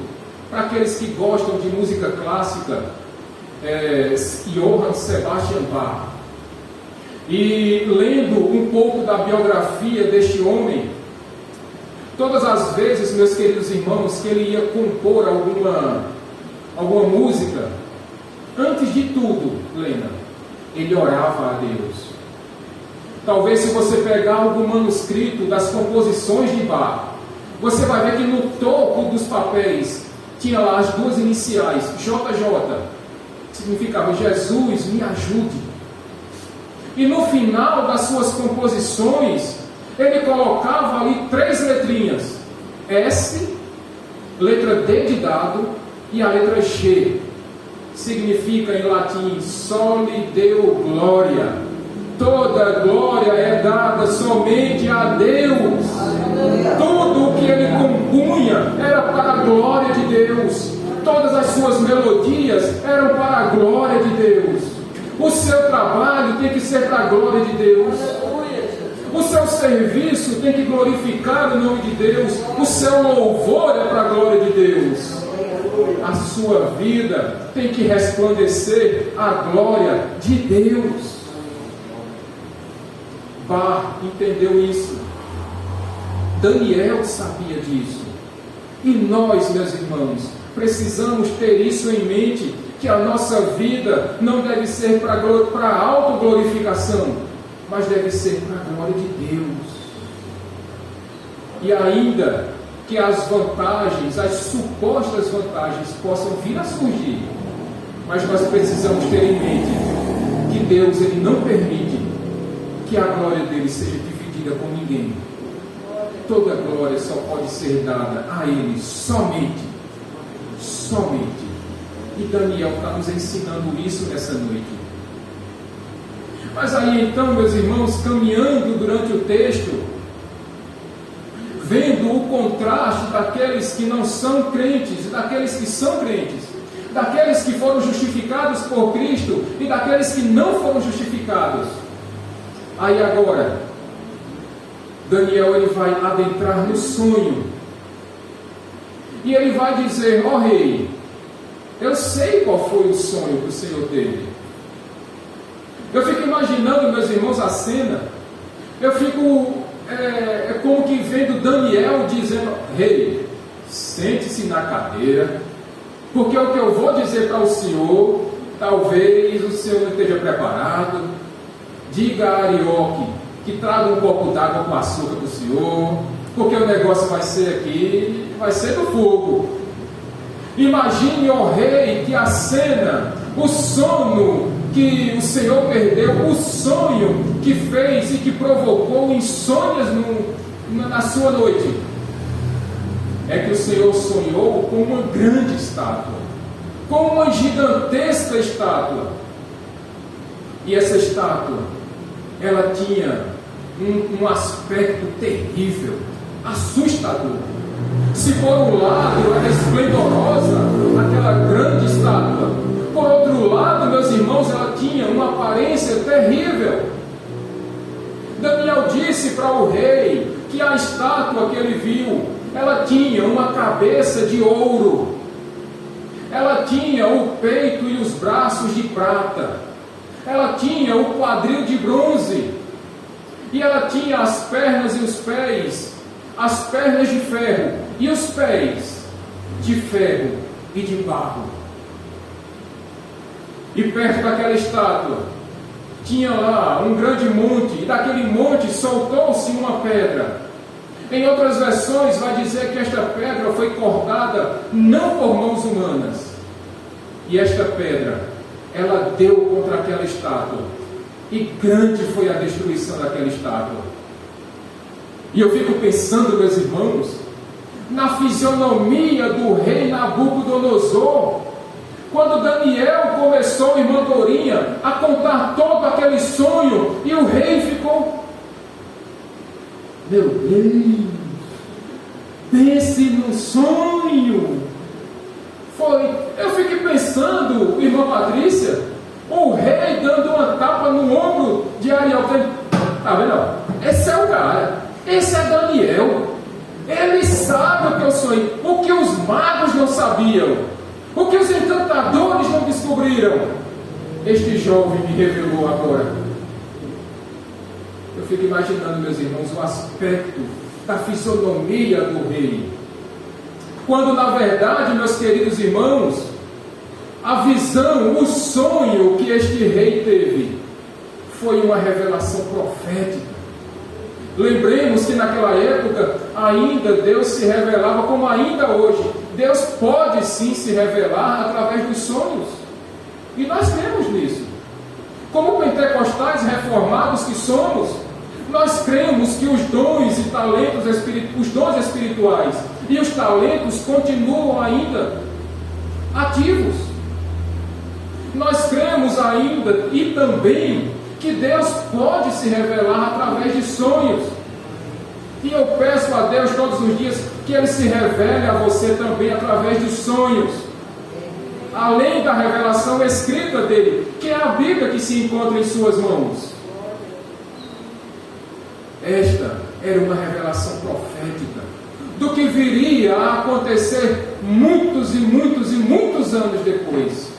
para aqueles que gostam de música clássica, Johann Sebastian Bach. E lendo um pouco da biografia deste homem, todas as vezes, meus queridos irmãos, que ele ia compor alguma música, antes de tudo, Lena, ele orava a Deus. Talvez, se você pegar algum manuscrito das composições de Bach, você vai ver que no topo dos papéis tinha lá as duas iniciais, JJ, que significava Jesus me ajude. E no final das suas composições, ele colocava ali 3 letrinhas: S, letra D de dado e a letra G. Significa em latim Soli Deo Gloria. Toda glória é dada somente a Deus. Tudo o que ele compunha era para a glória de Deus. Todas as suas melodias eram para a glória de Deus. O seu trabalho tem que ser para a glória de Deus. O seu serviço tem que glorificar o nome de Deus. O seu louvor é para a glória de Deus. A sua vida tem que resplandecer a glória de Deus. Bach entendeu isso. Daniel sabia disso. E nós, meus irmãos, precisamos ter isso em mente, que a nossa vida não deve ser para a autoglorificação, mas deve ser para a glória de Deus. E ainda que as vantagens, as supostas vantagens possam vir a surgir, mas nós precisamos ter em mente que Deus, ele não permite que a glória dele seja dividida com ninguém. Toda glória só pode ser dada a ele somente. E Daniel está nos ensinando isso nessa noite. Mas aí então, meus irmãos, caminhando durante o texto, vendo o contraste daqueles que não são crentes e daqueles que são crentes, daqueles que foram justificados por Cristo e daqueles que não foram justificados. Aí agora, Daniel, ele vai adentrar no sonho. E ele vai dizer: ó rei, eu sei qual foi o sonho que o Senhor teve. Eu fico imaginando, meus irmãos, a cena. Eu fico como que vendo Daniel dizendo: rei, sente-se na cadeira, porque o que eu vou dizer para o Senhor, talvez o Senhor não esteja preparado. Diga a Arioque que traga um copo d'água com açúcar para o Senhor, porque o negócio vai ser aqui, vai ser do fogo. Imagine, ó rei, que a cena, o sono que o Senhor perdeu, o sonho que fez e que provocou insônias na sua noite, é que o Senhor sonhou com uma grande estátua, com uma gigantesca estátua. E essa estátua, ela tinha um aspecto terrível, assustador. Se por um lado era esplendorosa aquela grande estátua, por outro lado, meus irmãos, ela tinha uma aparência terrível. Daniel disse para o rei que a estátua que ele viu, ela tinha uma cabeça de ouro, ela tinha o peito e os braços de prata, ela tinha o quadril de bronze, e ela tinha as pernas e os pés, as pernas de ferro e os pés de ferro e de barro. E perto daquela estátua tinha lá um grande monte, e daquele monte soltou-se uma pedra. Em outras versões vai dizer que esta pedra foi cortada não por mãos humanas. E esta pedra, ela deu contra aquela estátua. E grande foi a destruição daquela estátua. E eu fico pensando, meus irmãos, na fisionomia do rei Nabucodonosor, quando Daniel começou, irmã Dorinha, a contar todo aquele sonho, e o rei ficou: meu Deus, pense no sonho. Eu fiquei pensando, irmã Patrícia, o rei dando uma tapa no ombro de Ariel. Tá vendo? Esse é o cara, esse é Daniel. Ele sabe o que eu sonhei, o que os magos não sabiam, o que os encantadores não descobriram. Este jovem me revelou agora. Eu fico imaginando, meus irmãos, o aspecto da fisionomia do rei, quando na verdade, meus queridos irmãos, a visão, o sonho que este rei teve foi uma revelação profética. Lembremos que naquela época ainda Deus se revelava como ainda hoje. Deus pode sim se revelar através dos sonhos, e nós cremos nisso. Como pentecostais reformados que somos, nós cremos que os dons e talentos os dons espirituais e os talentos continuam ainda ativos. Nós cremos ainda e também que Deus pode se revelar através de sonhos. E eu peço a Deus todos os dias que Ele se revele a você também através de sonhos, além da revelação escrita dele, que é a Bíblia que se encontra em suas mãos. Esta era uma revelação profética do que viria a acontecer muitos e muitos e muitos anos depois.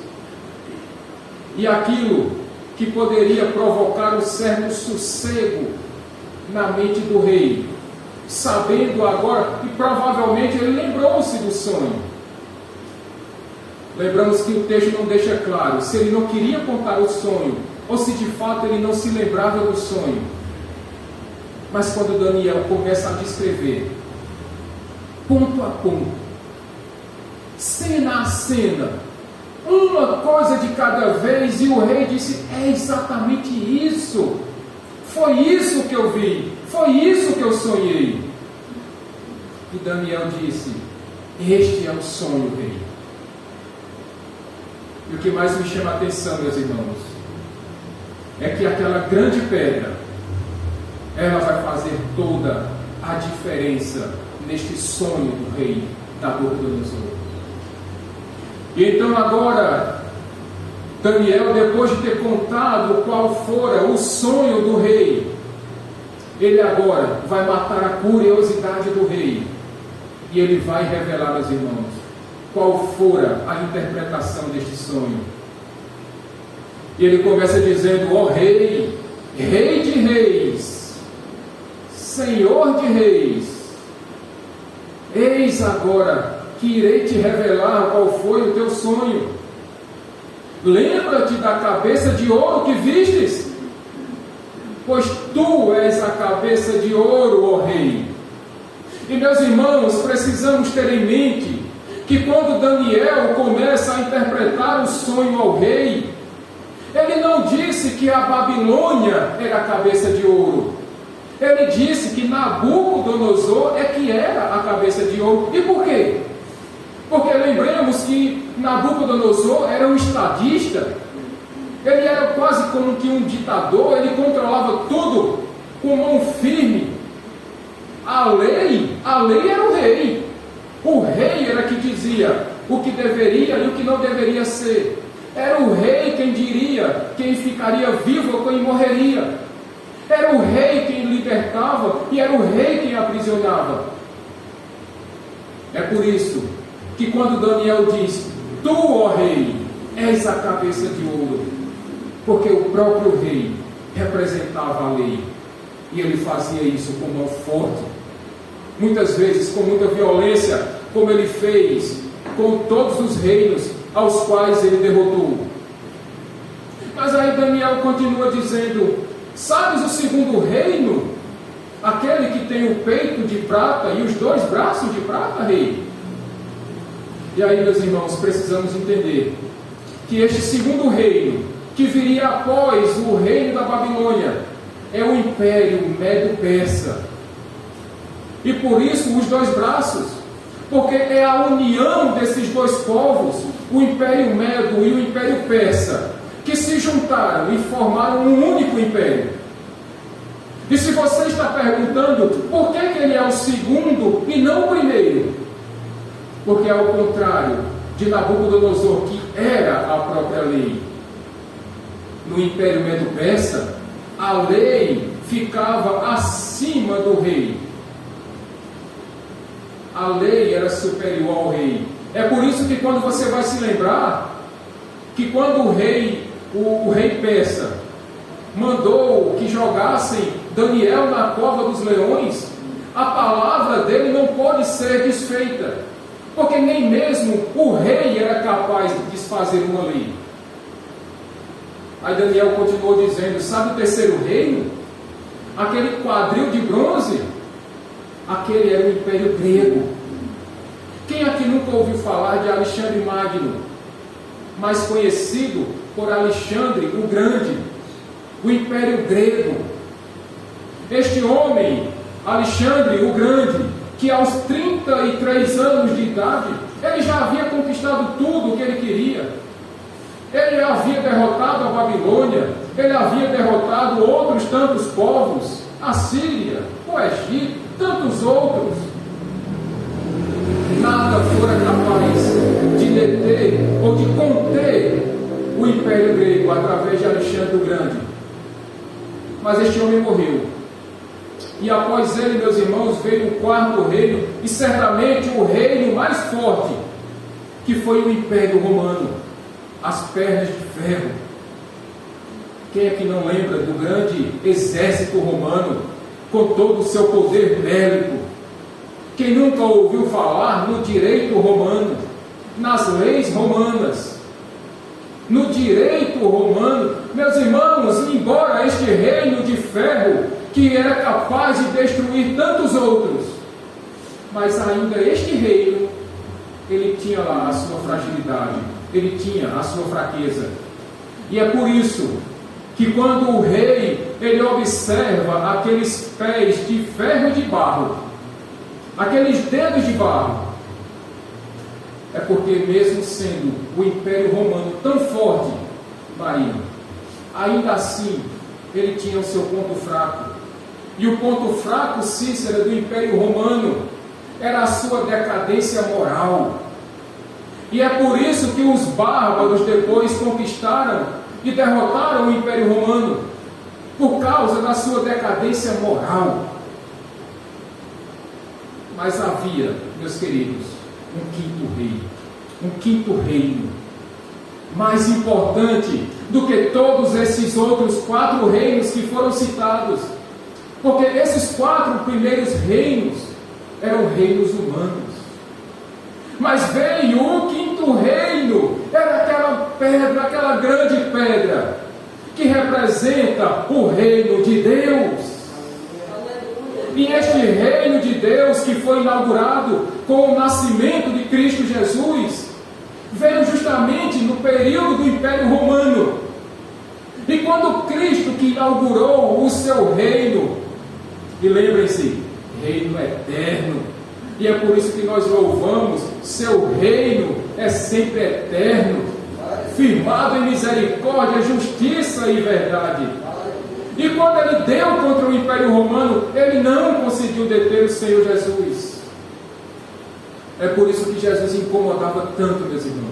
E aquilo que poderia provocar um certo sossego na mente do rei, sabendo agora, e provavelmente ele lembrou-se do sonho. Lembramos que o texto não deixa claro se ele não queria contar o sonho, ou se de fato ele não se lembrava do sonho. Mas quando Daniel começa a descrever, ponto a ponto, cena a cena, uma coisa de cada vez, e o rei disse: é exatamente isso, foi isso que eu vi, foi isso que eu sonhei. E Daniel disse: este é o sonho, rei. E o que mais me chama a atenção, meus irmãos, é que aquela grande pedra, ela vai fazer toda a diferença neste sonho do rei Nabucodonosor. E então agora, Daniel, depois de ter contado qual fora o sonho do rei, ele agora vai matar a curiosidade do rei, e ele vai revelar, meus irmãos, qual fora a interpretação deste sonho. E ele começa dizendo: ó rei, rei de reis, Senhor de reis, eis agora que irei te revelar qual foi o teu sonho. Lembra-te da cabeça de ouro que vistes? Pois tu és a cabeça de ouro, ó rei. E meus irmãos, precisamos ter em mente que quando Daniel começa a interpretar o sonho ao rei, ele não disse que a Babilônia era a cabeça de ouro. Ele disse que Nabucodonosor é que era a cabeça de ouro. E por quê? Porque lembremos que Nabucodonosor era um estadista. Ele era quase como que um ditador. Ele controlava tudo com mão firme. A lei era o rei. O rei era que dizia o que deveria e o que não deveria ser. Era o rei quem diria quem ficaria vivo ou quem morreria. Era o rei quem libertava e era o rei quem aprisionava. É por isso que quando Daniel diz: tu, ó rei, és a cabeça de ouro, porque o próprio rei representava a lei, e ele fazia isso com mão forte, muitas vezes com muita violência, como ele fez com todos os reinos aos quais ele derrotou. Mas aí Daniel continua dizendo: sabes o segundo reino? Aquele que tem o peito de prata e os 2 braços de prata, rei? E aí, meus irmãos, precisamos entender que este segundo reino, que viria após o reino da Babilônia, é o Império Medo-Persa. E por isso os 2 braços, porque é a união desses 2 povos, o Império Medo e o Império Persa, que se juntaram e formaram um único império. E se você está perguntando por que ele é o segundo e não o primeiro, porque ao contrário de Nabucodonosor, que era a própria lei, no Império Medo-Persa, a lei ficava acima do rei. A lei era superior ao rei. É por isso que quando você vai se lembrar que quando o rei persa mandou que jogassem Daniel na cova dos leões, a palavra dele não pode ser desfeita, porque nem mesmo o rei era capaz de desfazer uma lei. Aí Daniel continuou dizendo: sabe o terceiro reino? Aquele quadril de bronze? Aquele era o Império Grego. Quem aqui nunca ouviu falar de Alexandre Magno, mais conhecido por Alexandre o Grande, o Império Grego? Este homem, Alexandre o Grande, que aos 33 anos de idade, ele já havia conquistado tudo o que ele queria. Ele havia derrotado a Babilônia, ele havia derrotado outros tantos povos, a Síria, o Egito, tantos outros. Nada fora capaz de deter ou de conter o Império Grego através de Alexandre o Grande. Mas este homem morreu. E após ele, meus irmãos, veio o 4º reino, e certamente o reino mais forte, que foi o Império Romano, as pernas de ferro. Quem é que não lembra do grande exército romano, com todo o seu poder bélico? Quem nunca ouviu falar no direito romano, nas leis romanas, no direito romano? Meus irmãos, embora este reino de ferro, que era capaz de destruir tantos outros, mas ainda este reino, ele tinha lá a sua fragilidade, ele tinha a sua fraqueza. E é por isso que quando o rei, ele observa aqueles pés de ferro e de barro, aqueles dedos de barro, é porque mesmo sendo o Império Romano tão forte, Marinho, ainda assim ele tinha o seu ponto fraco. E o ponto fraco, Cícera, do Império Romano era a sua decadência moral. E é por isso que os bárbaros depois conquistaram e derrotaram o Império Romano, por causa da sua decadência moral. Mas havia, meus queridos, um quinto reino, mais importante do que todos esses outros 4 reinos que foram citados, porque esses 4 primeiros reinos eram reinos humanos. Mas veio o 5º reino, era aquela pedra, aquela grande pedra, que representa o reino de Deus. E este reino de Deus, que foi inaugurado com o nascimento de Cristo Jesus, veio justamente no período do Império Romano. E quando Cristo que inaugurou o seu reino, e lembrem-se, reino eterno, e é por isso que nós louvamos, seu reino é sempre eterno, firmado em misericórdia, justiça e verdade. E quando ele deu contra o Império Romano, ele não conseguiu deter o Senhor Jesus. É por isso que Jesus incomodava tanto, meus irmãos.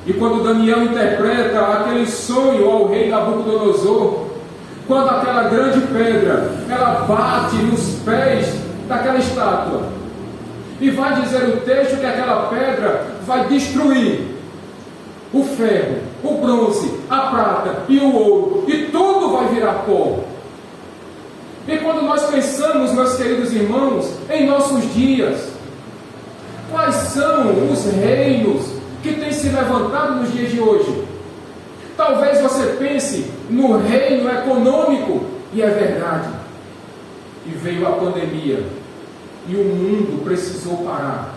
E quando Daniel interpreta aquele sonho ao rei Nabucodonosor, quando aquela grande pedra, ela bate nos pés daquela estátua, e vai dizer o texto que aquela pedra vai destruir o ferro, o bronze, a prata e o ouro, e tudo vai virar pó. E quando nós pensamos, meus queridos irmãos, em nossos dias, quais são os reinos que têm se levantado nos dias de hoje? Talvez você pense no reino econômico, e é verdade. E veio a pandemia, e o mundo precisou parar.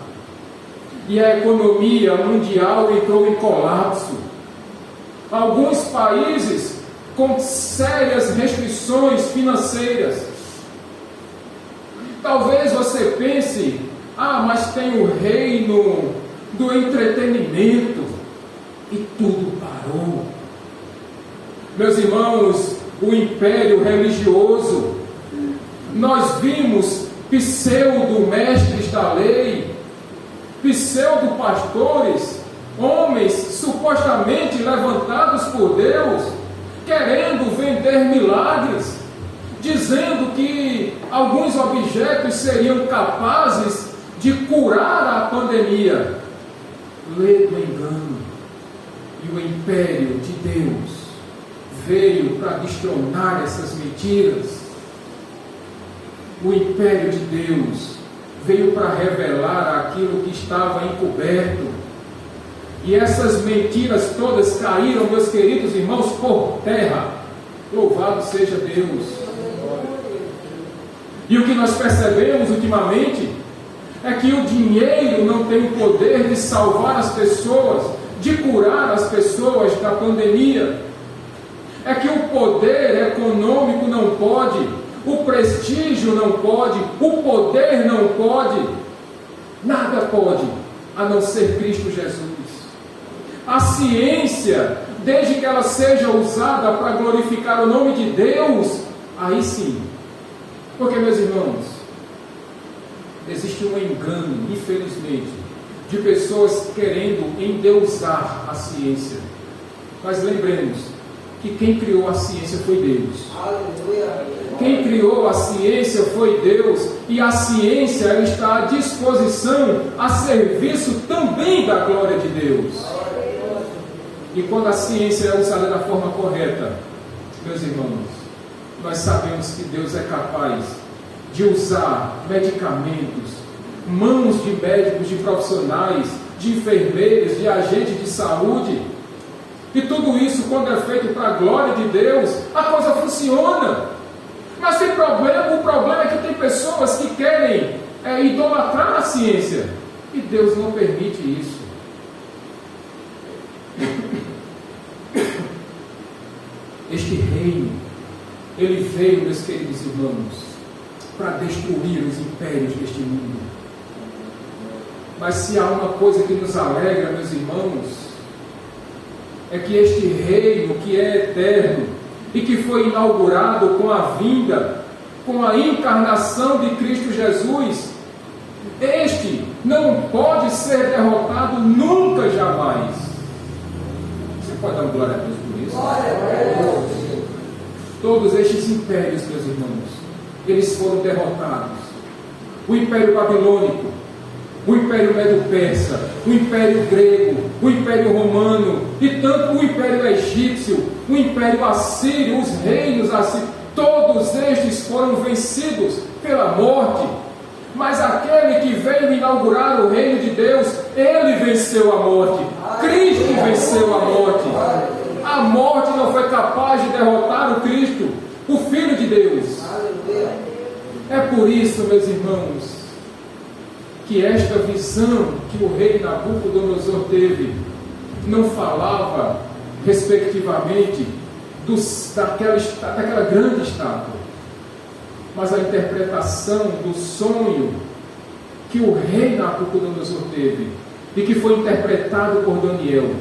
E a economia mundial entrou em colapso. Alguns países com sérias restrições financeiras. Talvez você pense, mas tem o reino do entretenimento, e tudo parou. Meus irmãos, o império religioso, nós vimos pseudo-mestres da lei, pseudo-pastores, homens supostamente levantados por Deus, querendo vender milagres, dizendo que alguns objetos seriam capazes de curar a pandemia. Lê do engano. E o império de Deus veio para destronar essas mentiras. O império de Deus veio para revelar aquilo que estava encoberto. E essas mentiras todas caíram, meus queridos irmãos, por terra. Louvado seja Deus. E o que nós percebemos ultimamente é que o dinheiro não tem o poder de salvar as pessoas, de curar as pessoas da pandemia. É que o poder econômico não pode, o prestígio não pode, o poder não pode, nada pode, a não ser Cristo Jesus. A ciência, desde que ela seja usada para glorificar o nome de Deus, aí sim. Porque, meus irmãos, existe um engano, infelizmente, de pessoas querendo endeusar a ciência. Mas lembremos que quem criou a ciência foi Deus. Aleluia. Quem criou a ciência foi Deus, e a ciência ela está à disposição, a serviço também da glória de Deus. E quando a ciência é usada da forma correta, meus irmãos, nós sabemos que Deus é capaz de usar medicamentos, mãos de médicos, de profissionais, de enfermeiros, de agentes de saúde. E tudo isso, quando é feito para a glória de Deus, a coisa funciona. Mas tem problema, o problema é que tem pessoas que querem idolatrar a ciência. E Deus não permite isso. Este reino, ele veio, meus queridos irmãos, para destruir os impérios deste mundo. Mas se há uma coisa que nos alegra, meus irmãos, é que este reino que é eterno e que foi inaugurado com a vinda, com a encarnação de Cristo Jesus, este não pode ser derrotado nunca, jamais. Você pode dar glória a Deus por isso? Glória a Deus. Todos estes impérios, meus irmãos, eles foram derrotados. O Império Babilônico, o Império Medo-Persa, o Império Grego, o Império Romano, e tanto o Império Egípcio, o Império Assírio, os reinos assírios, todos estes foram vencidos pela morte. Mas aquele que veio inaugurar o reino de Deus, ele venceu a morte. Cristo venceu a morte. A morte não foi capaz de derrotar o Cristo, o Filho de Deus. É por isso, meus irmãos, que esta visão que o rei Nabucodonosor teve não falava, respectivamente, daquela grande estátua, mas a interpretação do sonho que o rei Nabucodonosor teve e que foi interpretado por Daniel,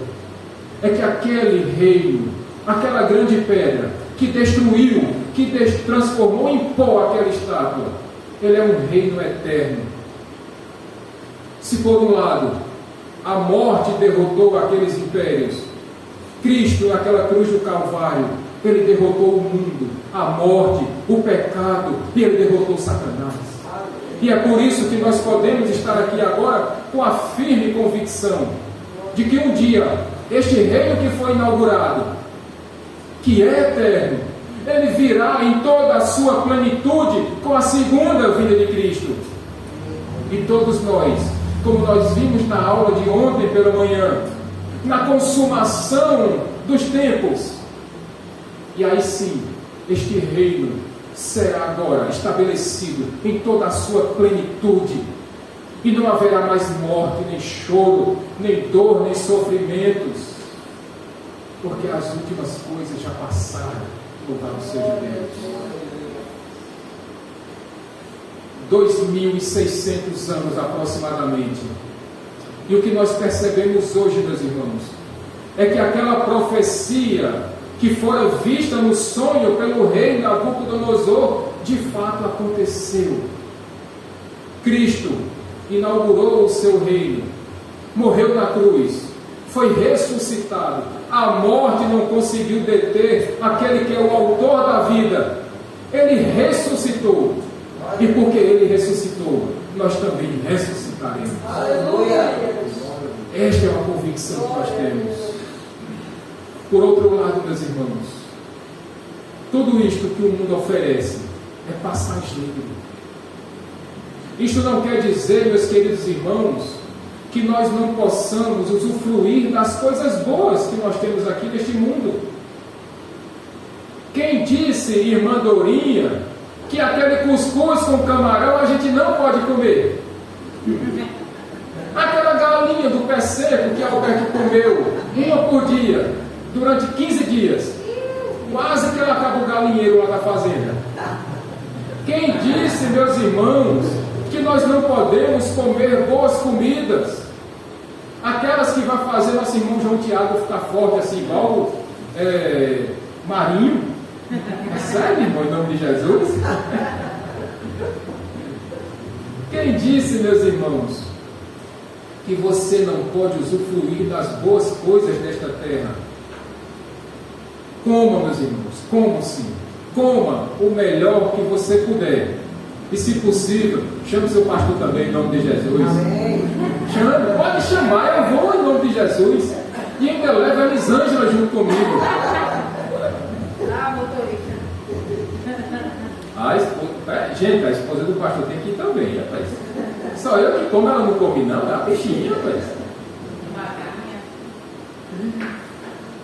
é que aquele reino, aquela grande pedra que destruiu, que transformou em pó aquela estátua, ele é um reino eterno. Se por um lado a morte derrotou aqueles impérios, Cristo naquela cruz do Calvário, ele derrotou o mundo, a morte, o pecado, e ele derrotou Satanás. E é por isso que nós podemos estar aqui agora com a firme convicção de que um dia este reino que foi inaugurado, que é eterno, ele virá em toda a sua plenitude com a segunda vinda de Cristo. E todos nós, como nós vimos na aula de ontem pela manhã, na consumação dos tempos. E aí sim, este reino será agora estabelecido em toda a sua plenitude. E não haverá mais morte, nem choro, nem dor, nem sofrimentos. Porque as últimas coisas já passaram. Louvado seja Deus. 2.600 anos aproximadamente. E o que nós percebemos hoje, meus irmãos, é que aquela profecia que fora vista no sonho pelo rei Nabucodonosor, de fato aconteceu. Cristo inaugurou o seu reino, morreu na cruz, foi ressuscitado. A morte não conseguiu deter aquele que é o autor da vida. Ele ressuscitou. E porque ele ressuscitou, nós também ressuscitaremos. Aleluia! Esta é uma convicção que nós temos. Por outro lado, meus irmãos, tudo isto que o mundo oferece é passageiro. Isto não quer dizer, meus queridos irmãos, que nós não possamos usufruir das coisas boas que nós temos aqui neste mundo. Quem disse, irmã Dorinha, que aquele cuscuz com camarão a gente não pode comer? Aquela galinha do pé seco que Alberto comeu uma por dia, durante 15 dias, quase que ela acaba o galinheiro lá na fazenda. Quem disse, meus irmãos, que nós não podemos comer boas comidas? Aquelas que vai fazer nosso irmão João Tiago ficar forte assim, igual Marinho. É sério, irmão, em nome de Jesus? Quem disse, meus irmãos, que você não pode usufruir das boas coisas desta terra? Coma, meus irmãos, coma sim. Coma o melhor que você puder. E se possível, chame seu pastor também em nome de Jesus. Amém. Chame, pode chamar, eu vou em nome de Jesus. E ainda leva a Elisângela junto comigo. Ah, motorista. Gente, a esposa do pastor tem que ir também, rapaz. Só eu que como, ela não come não, é a peixinha, rapaz.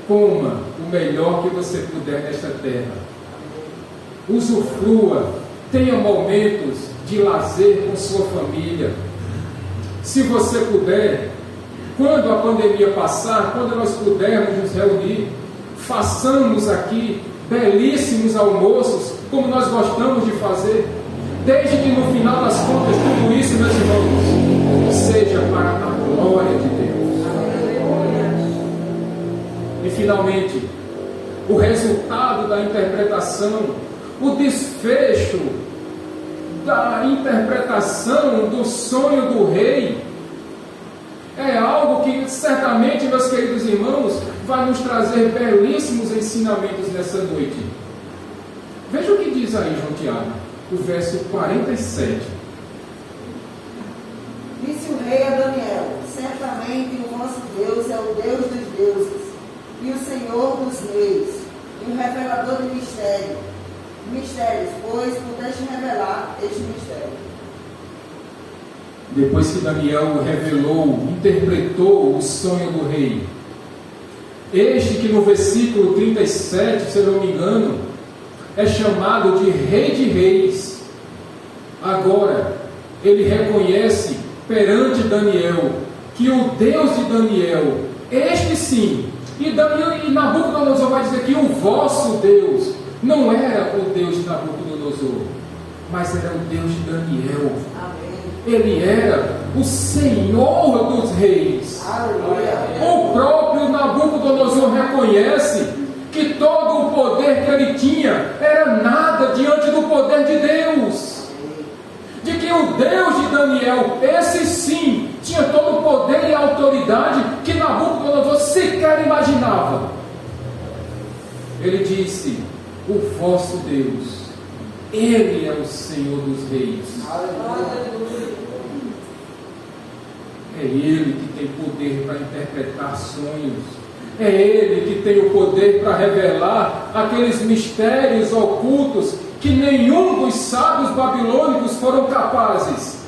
Coma o melhor que você puder nesta terra. Usufrua, tenha momentos de lazer com sua família. Se você puder, quando a pandemia passar, quando nós pudermos nos reunir, façamos aqui belíssimos almoços, como nós gostamos de fazer, desde que no final das contas tudo isso, meus irmãos, seja para a glória de Deus. E finalmente, o resultado da interpretação, o desfecho da interpretação do sonho do rei, é algo que certamente, meus queridos irmãos, vai nos trazer belíssimos ensinamentos nessa noite. Veja o que diz aí João Tiago, o verso 47. Disse o rei a Daniel: certamente o vosso Deus é o Deus dos deuses, e o Senhor dos reis, e o revelador de mistérios, pois pudeste revelar este mistério. Depois que Daniel revelou, interpretou o sonho do rei, este que no versículo 37, se eu não me engano, é chamado de Rei de Reis. Agora, ele reconhece perante Daniel que o Deus de Daniel, este sim, e Nabucodonosor vai dizer que o vosso Deus não era o Deus de Nabucodonosor, mas era o Deus de Daniel. Amém. Ele era o Senhor dos reis. Aleluia. O próprio Nabucodonosor reconhece que todo o poder que ele tinha era nada diante do poder de Deus. De que o Deus de Daniel, esse sim, tinha todo o poder e autoridade que Nabucodonosor sequer imaginava. Ele disse: o vosso Deus, Ele é o Senhor dos reis. É Ele que tem poder para interpretar sonhos. É Ele que tem o poder para revelar aqueles mistérios ocultos que nenhum dos sábios babilônicos foram capazes.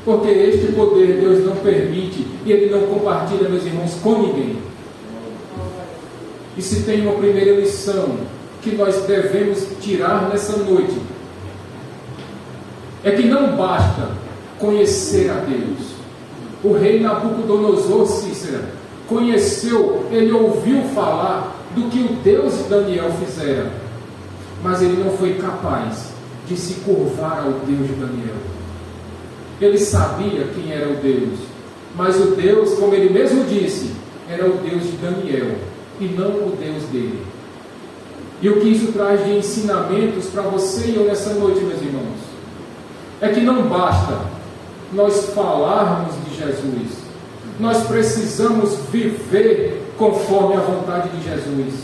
Porque este poder Deus não permite e Ele não compartilha, meus irmãos, com ninguém. E se tem uma primeira lição que nós devemos tirar nessa noite, é que não basta conhecer a Deus. O rei Nabucodonosor, Cícera, conheceu, ele ouviu falar do que o Deus de Daniel fizera, mas ele não foi capaz de se curvar ao Deus de Daniel. Ele sabia quem era o Deus, mas o Deus, como ele mesmo disse, era o Deus de Daniel e não o Deus dele. E o que isso traz de ensinamentos para você e eu nessa noite, meus irmãos, é que não basta nós falarmos de Jesus, nós precisamos viver conforme a vontade de Jesus.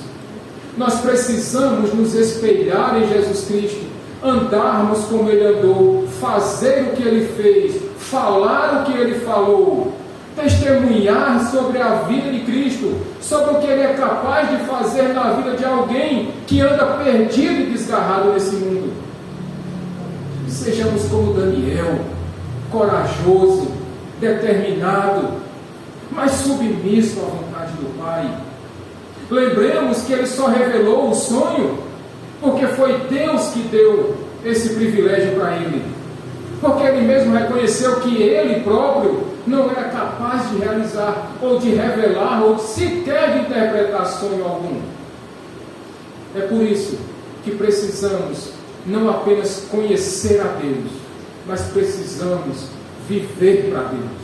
Nós precisamos nos espelhar em Jesus Cristo, andarmos como Ele andou, fazer o que Ele fez, falar o que Ele falou, testemunhar sobre a vida de Cristo, sobre o que Ele é capaz de fazer na vida de alguém que anda perdido e desgarrado nesse mundo. Sejamos como Daniel, corajoso, determinado, mas submisso à vontade do Pai. Lembremos que Ele só revelou o sonho porque foi Deus que deu esse privilégio para ele. Porque Ele mesmo reconheceu que Ele próprio não era capaz de realizar, ou de revelar, ou sequer de interpretar sonho algum. É por isso que precisamos não apenas conhecer a Deus, mas precisamos viver para Deus.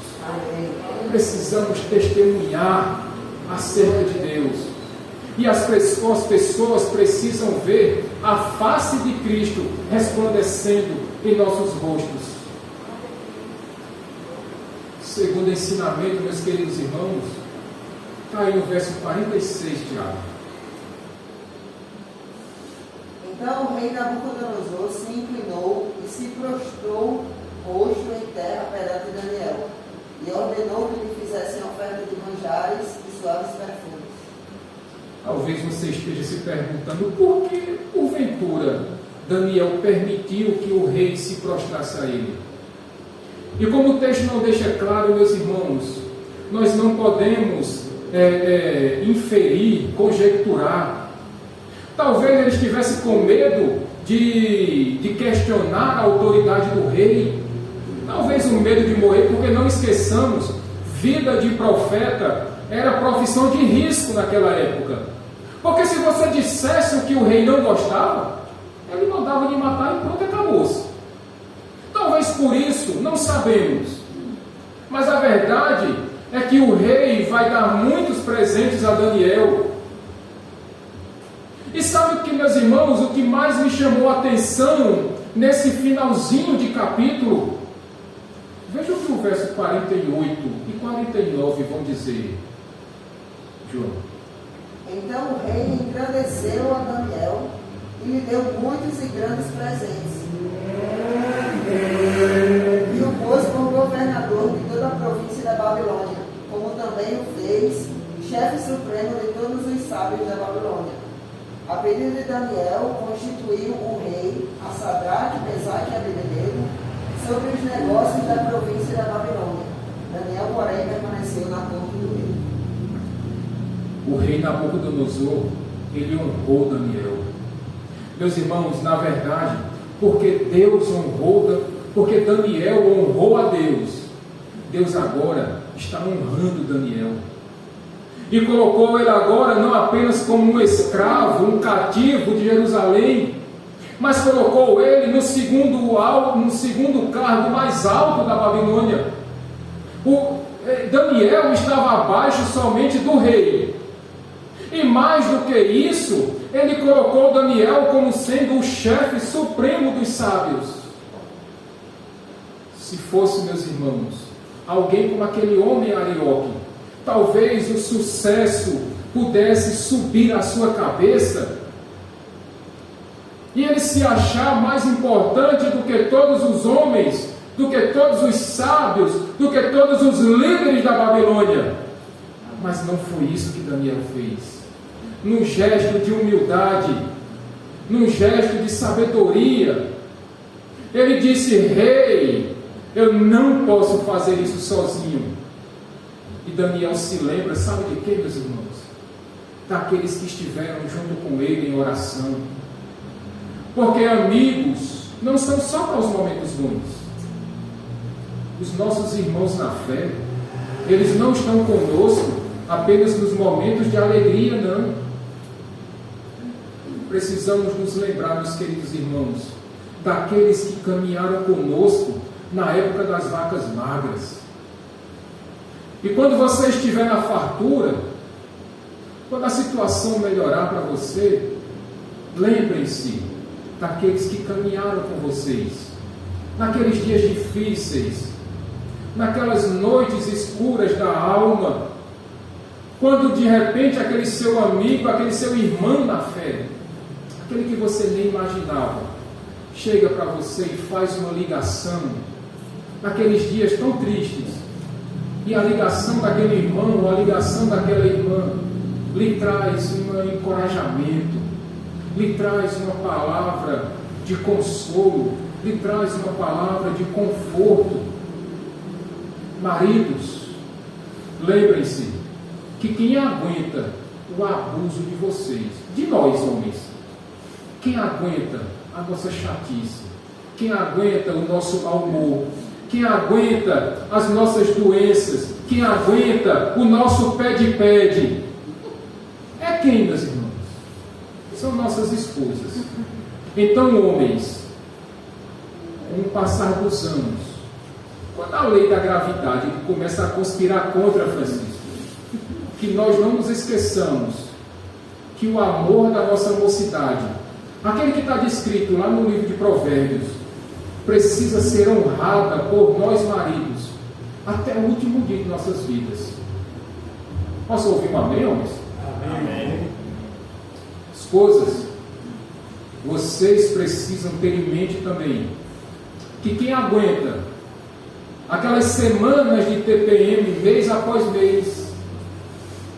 Precisamos testemunhar acerca de Deus. E as pessoas precisam ver a face de Cristo resplandecendo em nossos rostos. Segundo ensinamento, meus queridos irmãos, está aí no verso 46 de Tiago. Então o rei Nabucodonosor se inclinou e se prostrou rosto em terra perante Daniel, e ordenou que lhe fizessem oferta de manjares e suaves perfumes. Talvez você esteja se perguntando por que, porventura, Daniel permitiu que o rei se prostrasse a ele. E como o texto não deixa claro, meus irmãos, nós não podemos inferir, conjecturar. Talvez ele estivesse com medo de questionar a autoridade do rei. Talvez o medo de morrer, porque não esqueçamos, vida de profeta era profissão de risco naquela época. Porque se você dissesse o que o rei não gostava, ele mandava lhe matar e pronto, acabou-se. Talvez por isso, não sabemos. Mas a verdade é que o rei vai dar muitos presentes a Daniel. E sabe o que, meus irmãos, o que mais me chamou a atenção nesse finalzinho de capítulo? Veja o que o verso 48 e 49 vão dizer. João. Então o rei engrandeceu a Daniel e lhe deu muitos e grandes presentes. E o pôs como governador de toda a província da Babilônia, como também o fez chefe supremo de todos os sábios da Babilônia. A pedido de Daniel, constituiu um rei, a Sadraque, Mesaque e Abednego, sobre os negócios da província da Babilônia. Daniel, porém, permaneceu na corte do rei. O rei Nabucodonosor, ele honrou Daniel. Meus irmãos, na verdade, porque Deus honrou, porque Daniel honrou a Deus, Deus agora está honrando Daniel. E colocou ele agora não apenas como um escravo, um cativo de Jerusalém, mas colocou ele no segundo cargo mais alto da Babilônia. Daniel estava abaixo somente do rei. E mais do que isso, ele colocou Daniel como sendo o chefe supremo dos sábios. Se fosse, meus irmãos, alguém como aquele homem Arioque, talvez o sucesso pudesse subir à sua cabeça e ele se achar mais importante do que todos os homens, do que todos os sábios, do que todos os líderes da Babilônia. Mas não foi isso que Daniel fez. Num gesto de humildade, num gesto de sabedoria, ele disse: rei, Eu não posso fazer isso sozinho. E Daniel se lembra, sabe de quê, meus irmãos? Daqueles que estiveram junto com ele em oração. Porque amigos não são só para os momentos bons. Os nossos irmãos na fé, eles não estão conosco apenas nos momentos de alegria, não. Precisamos nos lembrar, meus queridos irmãos, daqueles que caminharam conosco na época das vacas magras. E quando você estiver na fartura, quando a situação melhorar para você, lembrem-se daqueles que caminharam com vocês, naqueles dias difíceis, naquelas noites escuras da alma, quando de repente aquele seu amigo, aquele seu irmão na fé, aquele que você nem imaginava, chega para você e faz uma ligação, naqueles dias tão tristes, e a ligação daquele irmão, ou a ligação daquela irmã, lhe traz um encorajamento, lhe traz uma palavra de consolo, lhe traz uma palavra de conforto. Maridos, lembrem-se que quem aguenta o abuso de vocês, de nós homens, quem aguenta a nossa chatice, quem aguenta o nosso mau humor, quem aguenta as nossas doenças, quem aguenta o nosso pede-pede, é quem, meus irmãos? São nossas esposas. Então, homens, com o passar dos anos, quando a lei da gravidade começa a conspirar contra Francisco, que nós não nos esqueçamos que o amor da nossa mocidade, aquele que está descrito lá no livro de Provérbios, precisa ser honrada por nós maridos até o último dia de nossas vidas. Posso ouvir um amém, homens? Amém. Esposas, vocês precisam ter em mente também que quem aguenta aquelas semanas de TPM mês após mês,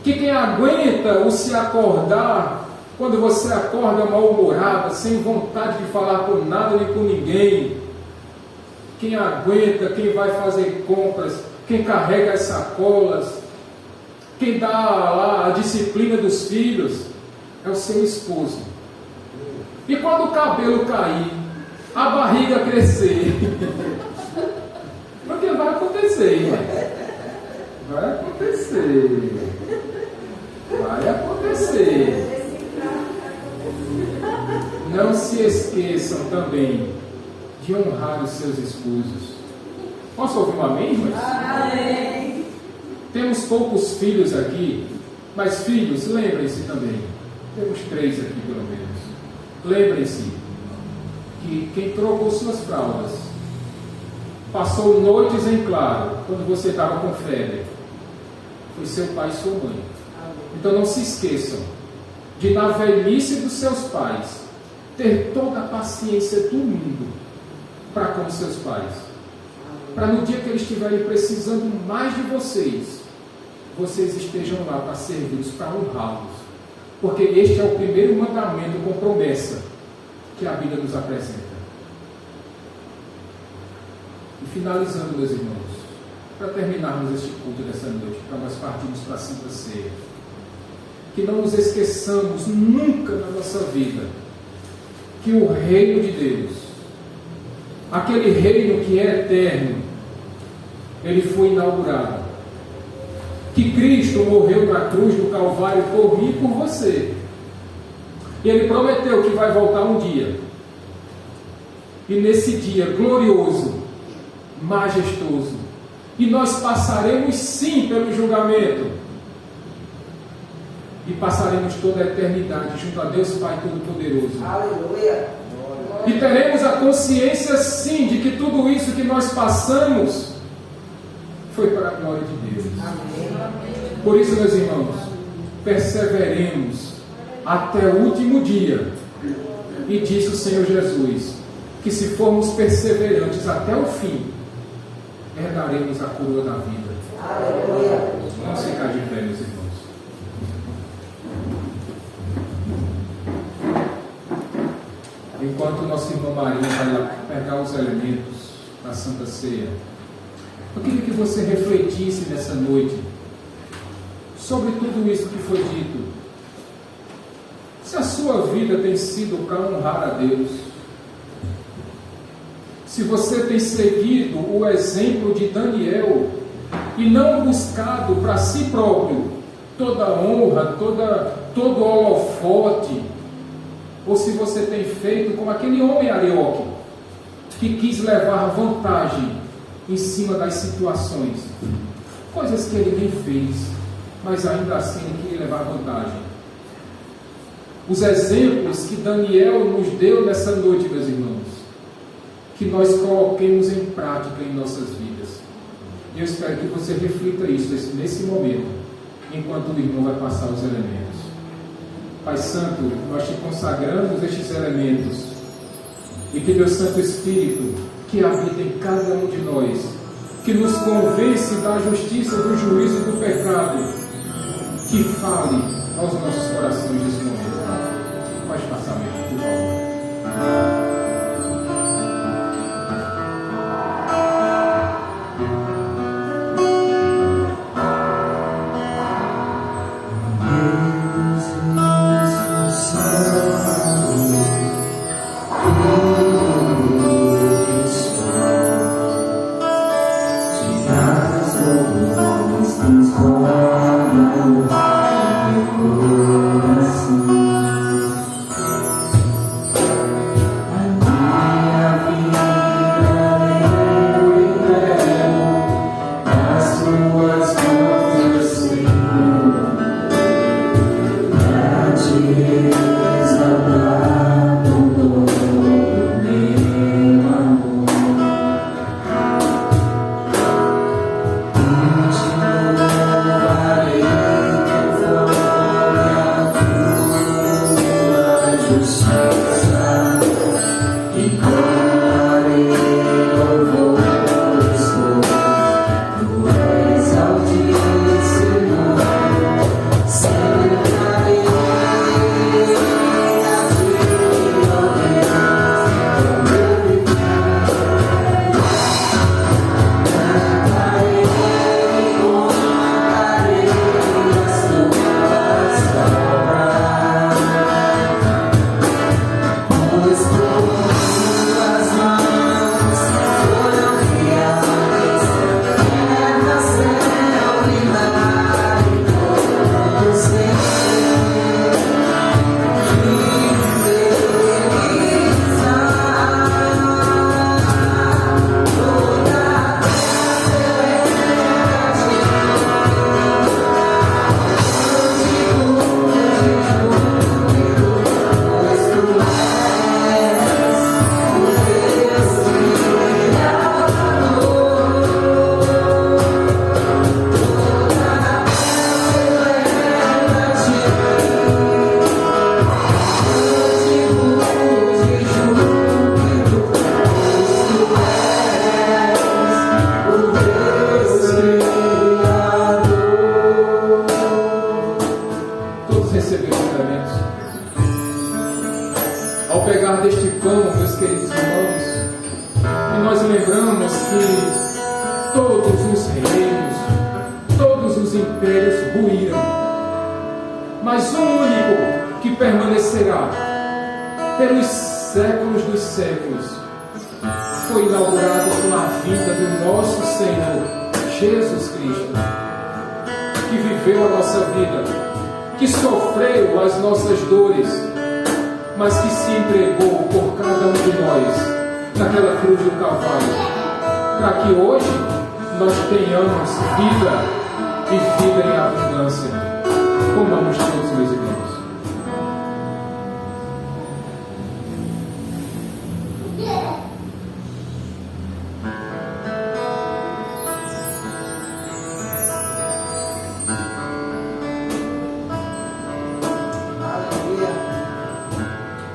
que quem aguenta o se acordar quando você acorda mal-humorada, sem vontade de falar com nada nem com ninguém, quem aguenta, quem vai fazer compras, quem carrega as sacolas, quem dá lá a disciplina dos filhos, é o seu esposo. E quando o cabelo cair, a barriga crescer, porque vai acontecer, irmão. Vai acontecer. Vai acontecer. Não se esqueçam também de honrar os seus esposos. Posso ouvir um amém, irmãs? Amém. Temos poucos filhos aqui, mas filhos, lembrem-se também. Temos 3 aqui pelo menos. Lembrem-se que quem trocou suas fraldas, passou noites em claro, quando você estava com febre, foi seu pai e sua mãe. Então não se esqueçam de, na velhice dos seus pais, ter toda a paciência do mundo para com seus pais. Para no dia que eles estiverem precisando mais de vocês, vocês estejam lá para servi-los, para honrá-los. Porque este é o primeiro mandamento com promessa que a Bíblia nos apresenta. E finalizando, meus irmãos, para terminarmos este culto dessa noite, para nós partirmos para a Santa Ceia, que não nos esqueçamos nunca na nossa vida que o reino de Deus, aquele reino que é eterno, ele foi inaugurado. Que Cristo morreu na cruz do Calvário por mim e por você. E ele prometeu que vai voltar um dia. E nesse dia glorioso, majestoso, e nós passaremos sim pelo julgamento, e passaremos toda a eternidade junto a Deus Pai Todo-Poderoso. Aleluia. E teremos a consciência sim de que tudo isso que nós passamos foi para a glória de Deus. Amém. Por isso, meus irmãos, perseveremos até o último dia. E disse o Senhor Jesus que se formos perseverantes até o fim, herdaremos a coroa da vida. Aleluia. Vamos ficar de pé, meus irmãos. Enquanto nossa irmã Maria vai lá pegar os elementos a Santa Ceia, eu queria que você refletisse nessa noite sobre tudo isso que foi dito. Se a sua vida tem sido para honrar a Deus, se você tem seguido o exemplo de Daniel e não buscado para si próprio toda a honra, todo o holofote, ou se você tem feito como aquele homem Arioque, que quis levar vantagem em cima das situações, coisas que ele nem fez, mas ainda assim ele queria levar vantagem. Os exemplos que Daniel nos deu nessa noite, meus irmãos, que nós coloquemos em prática em nossas vidas. E eu espero que você reflita isso nesse momento, enquanto o irmão vai passar os elementos. Pai Santo, nós te consagramos estes elementos, e que Deus Santo Espírito, que habita em cada um de nós, que nos convence da justiça, do juízo e do pecado, que fale aos nossos corações nesse momento. Pode passar mesmo, por favor.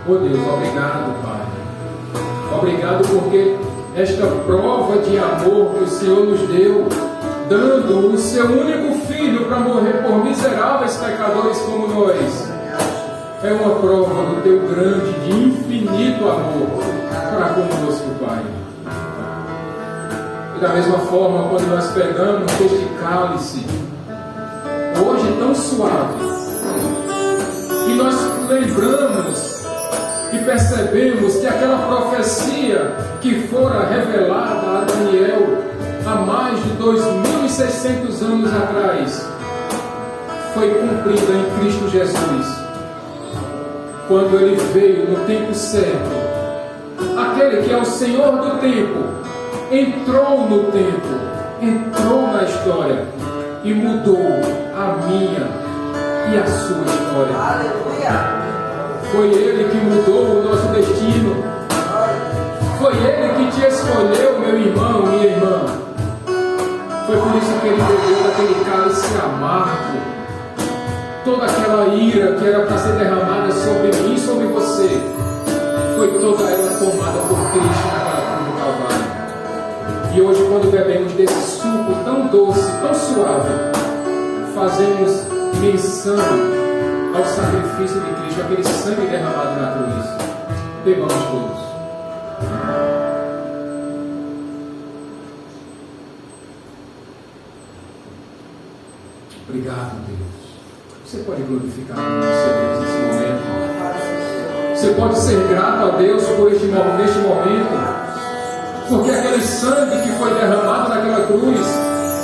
Oh Deus, obrigado, Pai. Obrigado porque esta prova de amor que o Senhor nos deu, dando o seu único filho para morrer por miseráveis pecadores como nós, é uma prova do teu grande, de infinito amor para conosco, Pai. Da mesma forma, quando nós pegamos este cálice, hoje tão suave, e nós lembramos e percebemos que aquela profecia que fora revelada a Daniel há mais de 2.600 anos atrás, foi cumprida em Cristo Jesus, quando Ele veio no tempo certo. Aquele que é o Senhor do tempo entrou no tempo, entrou na história e mudou a minha e a sua história. Aleluia! Foi Ele que mudou o nosso destino. Foi Ele que te escolheu, meu irmão, minha irmã. Foi por isso que Ele bebeu daquele cálice amargo. Toda aquela ira que era para ser derramada sobre mim e sobre você, foi toda ela tomada por Cristo naquela cruz do Calvário. E hoje, quando bebemos desse suco tão doce, tão suave, fazemos menção ao sacrifício de Cristo, aquele sangue derramado na cruz. Bebamos todos. Obrigado, Deus. Você pode glorificar o seu Deus nesse momento. Você pode ser grato a Deus por neste momento, porque aquele sangue que foi derramado naquela cruz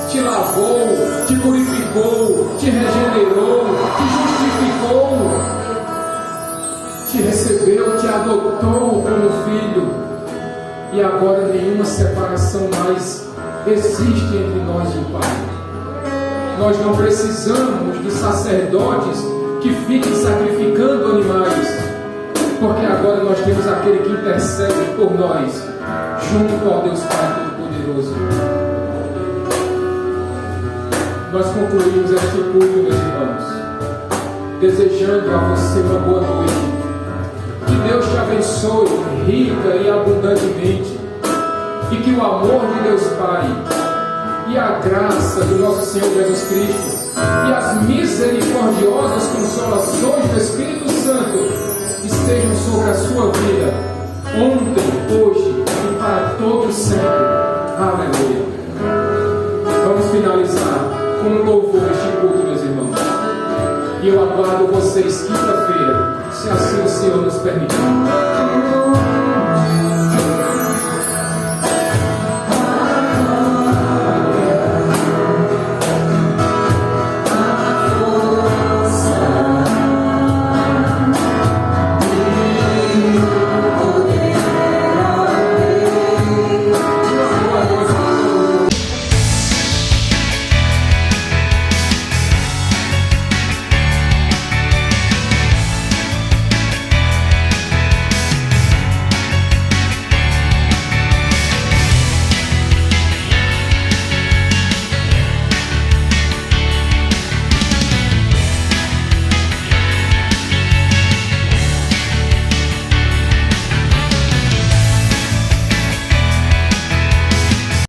te lavou, te purificou, te regenerou, te justificou, te recebeu, te adotou como filho, e agora nenhuma separação mais existe entre nós e o Pai. Nós não precisamos de sacerdotes que fiquem sacrificando animais, porque agora nós temos aquele que intercede por nós, junto ao Deus Pai Todo-Poderoso. Nós concluímos este culto, meus irmãos, desejando a você uma boa noite. Que Deus te abençoe rica e abundantemente, e que o amor de Deus Pai e a graça do nosso Senhor Jesus Cristo e as misericordiosas consolações do Espírito Santo estejam sobre a sua vida, ontem, hoje e para todos sempre. Aleluia. Vamos finalizar com um louvor este culto, meus irmãos. E eu aguardo vocês quinta-feira, se assim o Senhor nos permitir.